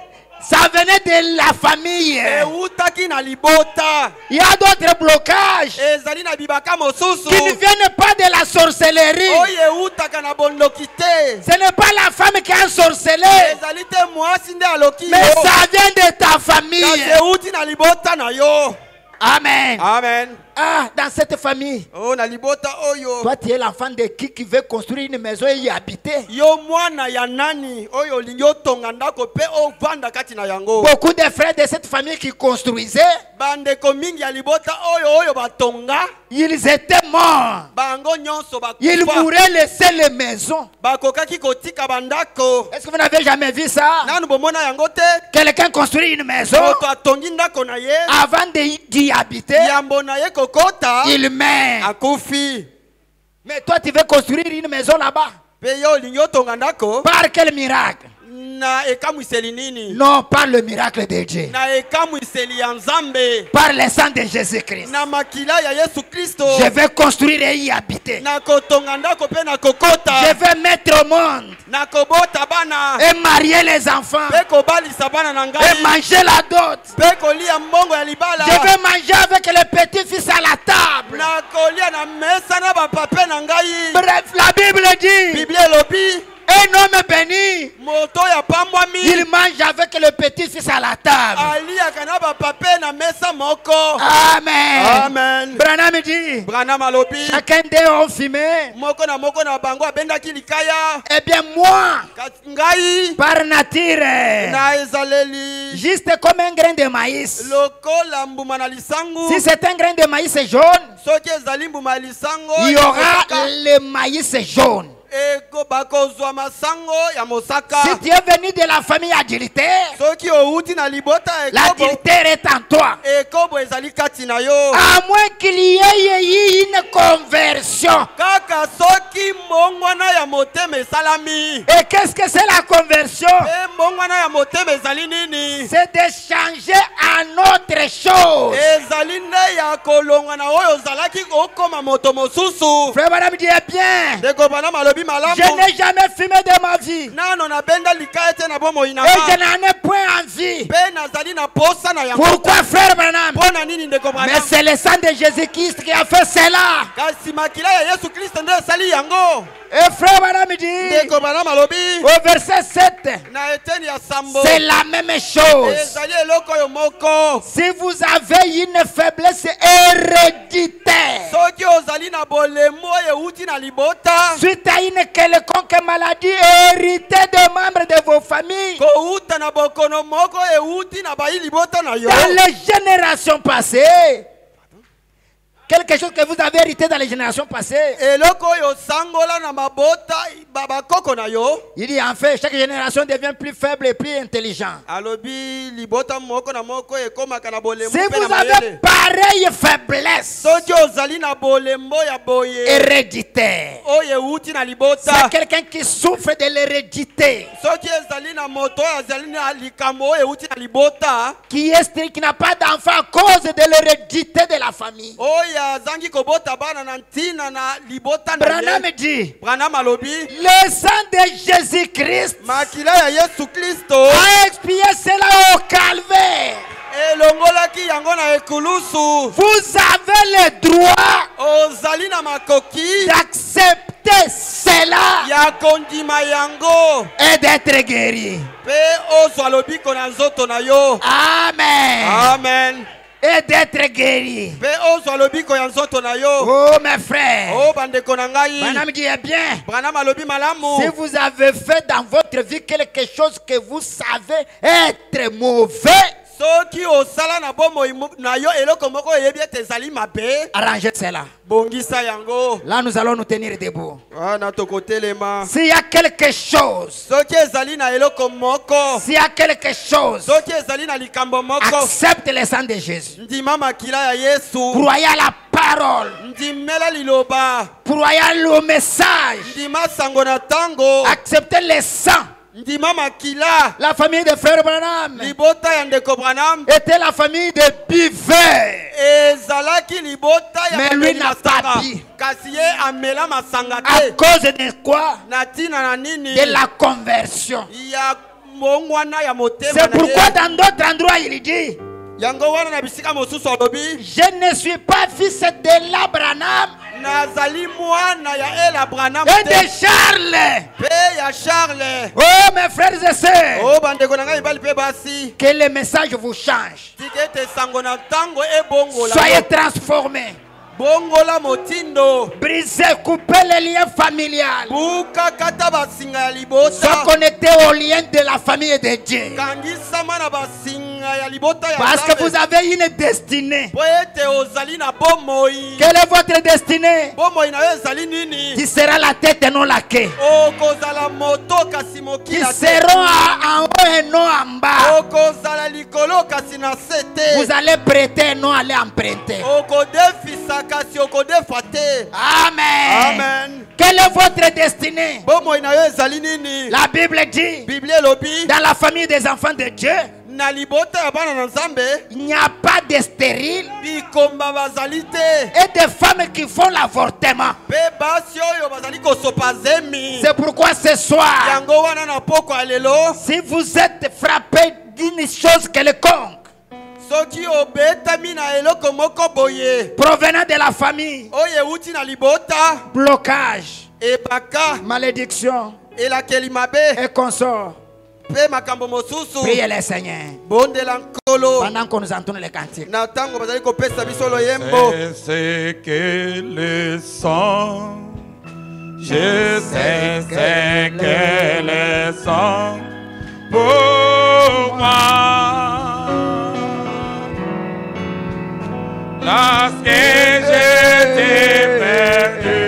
Speaker 3: Ça venait de la famille.
Speaker 1: eutaki na libota
Speaker 3: Il y a d'autres blocages
Speaker 1: ezali na bibaka mosusu
Speaker 3: qui ne viennent pas de la sorcellerie.
Speaker 1: oyo eutaka na bondoki te
Speaker 3: Ce n'est pas la femme qui a sorcelé,
Speaker 1: ezali te mwasi nde aloki
Speaker 3: mais
Speaker 1: yo
Speaker 3: ça vient de ta famille.
Speaker 1: kasi euti na libota na yo
Speaker 3: Amen.
Speaker 1: amen
Speaker 3: Ah, dans cette famille,
Speaker 1: oh na libota oyo
Speaker 3: toi tu es l'enfant de qui veut construire une maison et y habiter.
Speaker 1: yo mwana ya nani oyo olingi otonga ndako mpe ovanda kati na yango
Speaker 3: Beaucoup de frères de cette famille qui construisaient,
Speaker 1: bandeko mingi ya libota oyo batonga
Speaker 3: ils étaient morts.
Speaker 1: bango nyonso
Speaker 3: Ils
Speaker 1: bakufa
Speaker 3: mouraient laisser les maisons.
Speaker 1: bakokaki kotika bandako
Speaker 3: Est-ce que vous n'avez jamais vu ça?
Speaker 1: nanu bomona yango te
Speaker 3: Quelqu'un construit une maison
Speaker 1: moto atongi ndako na ye
Speaker 3: avant d'y habiter,
Speaker 1: yambo na ye kokota
Speaker 3: il meurt.
Speaker 1: akufi
Speaker 3: Mais toi tu veux construire une maison là-bas.
Speaker 1: mpe ye olingi otonga ndako
Speaker 3: Par quel miracle?
Speaker 1: na ekamwiseli nini
Speaker 3: Non, par le miracle de Dieu.
Speaker 1: na ekamwiseli ya nzambe
Speaker 3: Par le sang de Jésus-Christ.
Speaker 1: na makila ya Yesu Kristo
Speaker 3: Je vais construire et y habiter.
Speaker 1: na kotonga ndako mpe na kokota
Speaker 3: Je vais mettre au monde
Speaker 1: na kobota bana
Speaker 3: et marier les enfants
Speaker 1: mpe kobalisa bana na
Speaker 3: et
Speaker 1: ngai
Speaker 3: manger la dot.
Speaker 1: mpe kolia mbongo ya libala
Speaker 3: Je vais manger avec les petits-fils à la table.
Speaker 1: na kolia na mesa na bapape na ngai
Speaker 3: Bref, la Bible dit,
Speaker 1: biblia elobi
Speaker 3: un homme béni,
Speaker 1: moto oyo apambwami
Speaker 3: il mange avec le petit-fils à la table.
Speaker 1: aliaka na bapape na mesa moko
Speaker 3: Amen.
Speaker 1: amen
Speaker 3: Branham dit,
Speaker 1: Branham alobi
Speaker 3: chacun d'eux ont fumé.
Speaker 1: moko na bango abendaki likaya
Speaker 3: Eh bien moi,
Speaker 1: kasi ngai
Speaker 3: par nature,
Speaker 1: na ezaleli
Speaker 3: juste comme un grain de maïs.
Speaker 1: lokola mbuma na lisangu
Speaker 3: Si c'est un grain de maïs jaune,
Speaker 1: soki ezali mbuma ya lisango
Speaker 3: il y aura le maïs jaune.
Speaker 1: bakozwa masango ya mosaka
Speaker 3: Si tu es venu de la famille adultère,
Speaker 1: soki outi na libota
Speaker 3: l'adultère est en toi.
Speaker 1: ekobo ezali kati na yo
Speaker 3: À moins qu'il y ait eu une conversion.
Speaker 1: kaka soki mbongwana ya motema esalami
Speaker 3: Et qu'est-ce que c'est la conversion?
Speaker 1: mpe mbongwana ya motema ezali nini
Speaker 3: C'est de changer en autre chose.
Speaker 1: ezali nde ya kolongwa na oyo ozalaki okoma moto mosusu
Speaker 3: Frère Madame dit bien,
Speaker 1: ndeko bana malobi
Speaker 3: je
Speaker 1: malamu
Speaker 3: n'ai jamais fumé de ma vie.
Speaker 1: nano nabenda likaya te na bomoi na
Speaker 3: Et je
Speaker 1: nga
Speaker 3: n'en ai point envie.
Speaker 1: mpe nazali na posa na yango
Speaker 3: Pourquoi frère Branham?
Speaker 1: mpo na nini ndeko
Speaker 3: Mais
Speaker 1: bana
Speaker 3: c'est le sang de Jésus-Christ qui a fait cela.
Speaker 1: kasi makila ya Yesu Kristo nde esali yango
Speaker 3: Et frère Branham dit,
Speaker 1: ndeko bana malobi
Speaker 3: au verset 7,
Speaker 1: na eteni ya sambo
Speaker 3: c'est la même chose.
Speaker 1: ezali eloko oyo moko
Speaker 3: Si vous avez une faiblesse héréditaire
Speaker 1: soki ozali na bolemo oyo euti na libota
Speaker 3: suite à une quelconque maladie héritée de membres de vos familles
Speaker 1: kouta na bokono moko euti na bayi libota na yo
Speaker 3: dans les générations passées, quelque chose que vous avez hérité dans les générations passées,
Speaker 1: eloko oyo sangola na mabota bakoko na yo
Speaker 3: il dit en fait, chaque génération devient plus faible et plus intelligent.
Speaker 1: alobi libota moko na moko ekomaka na bolemo
Speaker 3: Si
Speaker 1: mpe na
Speaker 3: vous avez
Speaker 1: mayele
Speaker 3: pareille faiblesse
Speaker 1: soki ozali na bolembo ya boye
Speaker 3: héréditaire,
Speaker 1: oyo euti na
Speaker 3: c'est
Speaker 1: libota
Speaker 3: quelqu'un qui souffre de l'hérédité,
Speaker 1: soki ezali na moto oyo azali na likambo oyo euti na libota
Speaker 3: qui n'a pas d'enfant à cause de l'hérédité de la famille.
Speaker 1: oyo azangi kobota bana na ntina na libota na
Speaker 3: Branham
Speaker 1: ye
Speaker 3: dit,
Speaker 1: Branham alobi
Speaker 3: le sang de Jésus-Christ
Speaker 1: makila ya Yesu Kristo
Speaker 3: a expié cela au calvaire.
Speaker 1: elongolaki yango na ekulusu.
Speaker 3: Vous avez le droit
Speaker 1: Ozali na makoki
Speaker 3: d'accepter cela
Speaker 1: ya kondima yango
Speaker 3: et d'être guéri.
Speaker 1: pe ozwa lobiko na nzoto na yo.
Speaker 3: Amen.
Speaker 1: Amen.
Speaker 3: Et d'être guéri.
Speaker 1: Pe ozwa lobiko ya nzoto na yo.
Speaker 3: Oh mes frères.
Speaker 1: Oh bandeko na ngai.
Speaker 3: Madame qui est bien.
Speaker 1: Branham alobi malamu.
Speaker 3: Si vous avez fait dans votre vie quelque chose que vous savez être mauvais,
Speaker 1: Soki osala na bomo na yo eloko moko yebi ete ezali mabe.
Speaker 3: arrangez cela.
Speaker 1: Bongisa yango.
Speaker 3: Là, nous allons nous tenir debout.
Speaker 1: Na tokotelema.
Speaker 3: S'il y a quelque chose,
Speaker 1: Soki ezali na eloko moko.
Speaker 3: s'il y a quelque chose,
Speaker 1: Soki ezali na likambo moko.
Speaker 3: accepte le sang de Jésus.
Speaker 1: Ndima makila ya Yesu.
Speaker 3: Croyez à la parole.
Speaker 1: Ndimela liloba.
Speaker 3: Croyez au message.
Speaker 1: Ndima sango na tango.
Speaker 3: Acceptez le sang.
Speaker 1: Ndima makila.
Speaker 3: La famille de frère Branham
Speaker 1: Libota ya ndeko Branham.
Speaker 3: était la famille de Biver.
Speaker 1: Ezalaki libota ya
Speaker 3: Mais lui n'a pas bu.
Speaker 1: Kasi ye amela masanga
Speaker 3: À
Speaker 1: te.
Speaker 3: cause de quoi?
Speaker 1: Na tina na nini?
Speaker 3: De la conversion.
Speaker 1: Ya mongwana ya motema.
Speaker 3: C'est pourquoi dans d'autres endroits il dit,
Speaker 1: Yango wana na bisika mosusu alobi.
Speaker 3: je ne suis pas fils de l'Abraham
Speaker 1: Nazali mwana ya El Branham
Speaker 3: et
Speaker 1: te.
Speaker 3: de Charles.
Speaker 1: Pe ya Charles.
Speaker 3: Oh mes frères et sœurs,
Speaker 1: Oh bandeko na ngai bali pe basi.
Speaker 3: que le message vous change.
Speaker 1: Tikete sango na tango e bongola.
Speaker 3: Soyez transformés.
Speaker 1: Bongola motindo.
Speaker 3: Brisez, coupez les liens familiales.
Speaker 1: Buka kata basinga ya
Speaker 3: Soyez
Speaker 1: libota.
Speaker 3: connectés aux liens de la famille de Dieu.
Speaker 1: Kangisama na basinga ya libota ya
Speaker 3: Parce que vous avez une destinée.
Speaker 1: Po ete ozali na bomoi.
Speaker 3: Quelle est votre destinée?
Speaker 1: Bomoi na yo ezali nini?
Speaker 3: Qui sera la tête et non la queue.
Speaker 1: Okozala moto kasi
Speaker 3: Qui
Speaker 1: mokila te.
Speaker 3: seront en haut et non en bas.
Speaker 1: Okozala likolo kasi na sete.
Speaker 3: Vous allez prêter et non aller emprunter.
Speaker 1: Okodefisa kasi okodefa te.
Speaker 3: Amen.
Speaker 1: Amen.
Speaker 3: Quelle est votre destinée?
Speaker 1: Bomoi na yo ezali nini?
Speaker 3: La Bible dit,
Speaker 1: Bible lobi
Speaker 3: dans la famille des enfants de Dieu,
Speaker 1: na libota ya bana na Nzambe
Speaker 3: il n'y a pas de stériles
Speaker 1: bikomba bazali te.
Speaker 3: et de femmes qui font l'avortement.
Speaker 1: Pe basi oyo bazali kosopa zemi.
Speaker 3: C'est pourquoi ce soir,
Speaker 1: Yango wana na poko ya lelo.
Speaker 3: si vous êtes frappé d'une chose quelconque,
Speaker 1: Soki obetami na eloko moko boye.
Speaker 3: provenant de la famille,
Speaker 1: Oye uti na libota.
Speaker 3: blocage,
Speaker 1: Ebaka.
Speaker 3: malédiction
Speaker 1: Elakeli mabe.
Speaker 3: et consort,
Speaker 1: Pe makambo mosusu.
Speaker 3: priez le Seigneur
Speaker 1: Bondela nkolo.
Speaker 3: pendant qu'on nous entonne les cantiques.
Speaker 1: Na tango bazali kopesa biso loyembo.
Speaker 4: C'est que le sang, je sais c'est que le sang pour moi. Lorsque je t'ai perdu,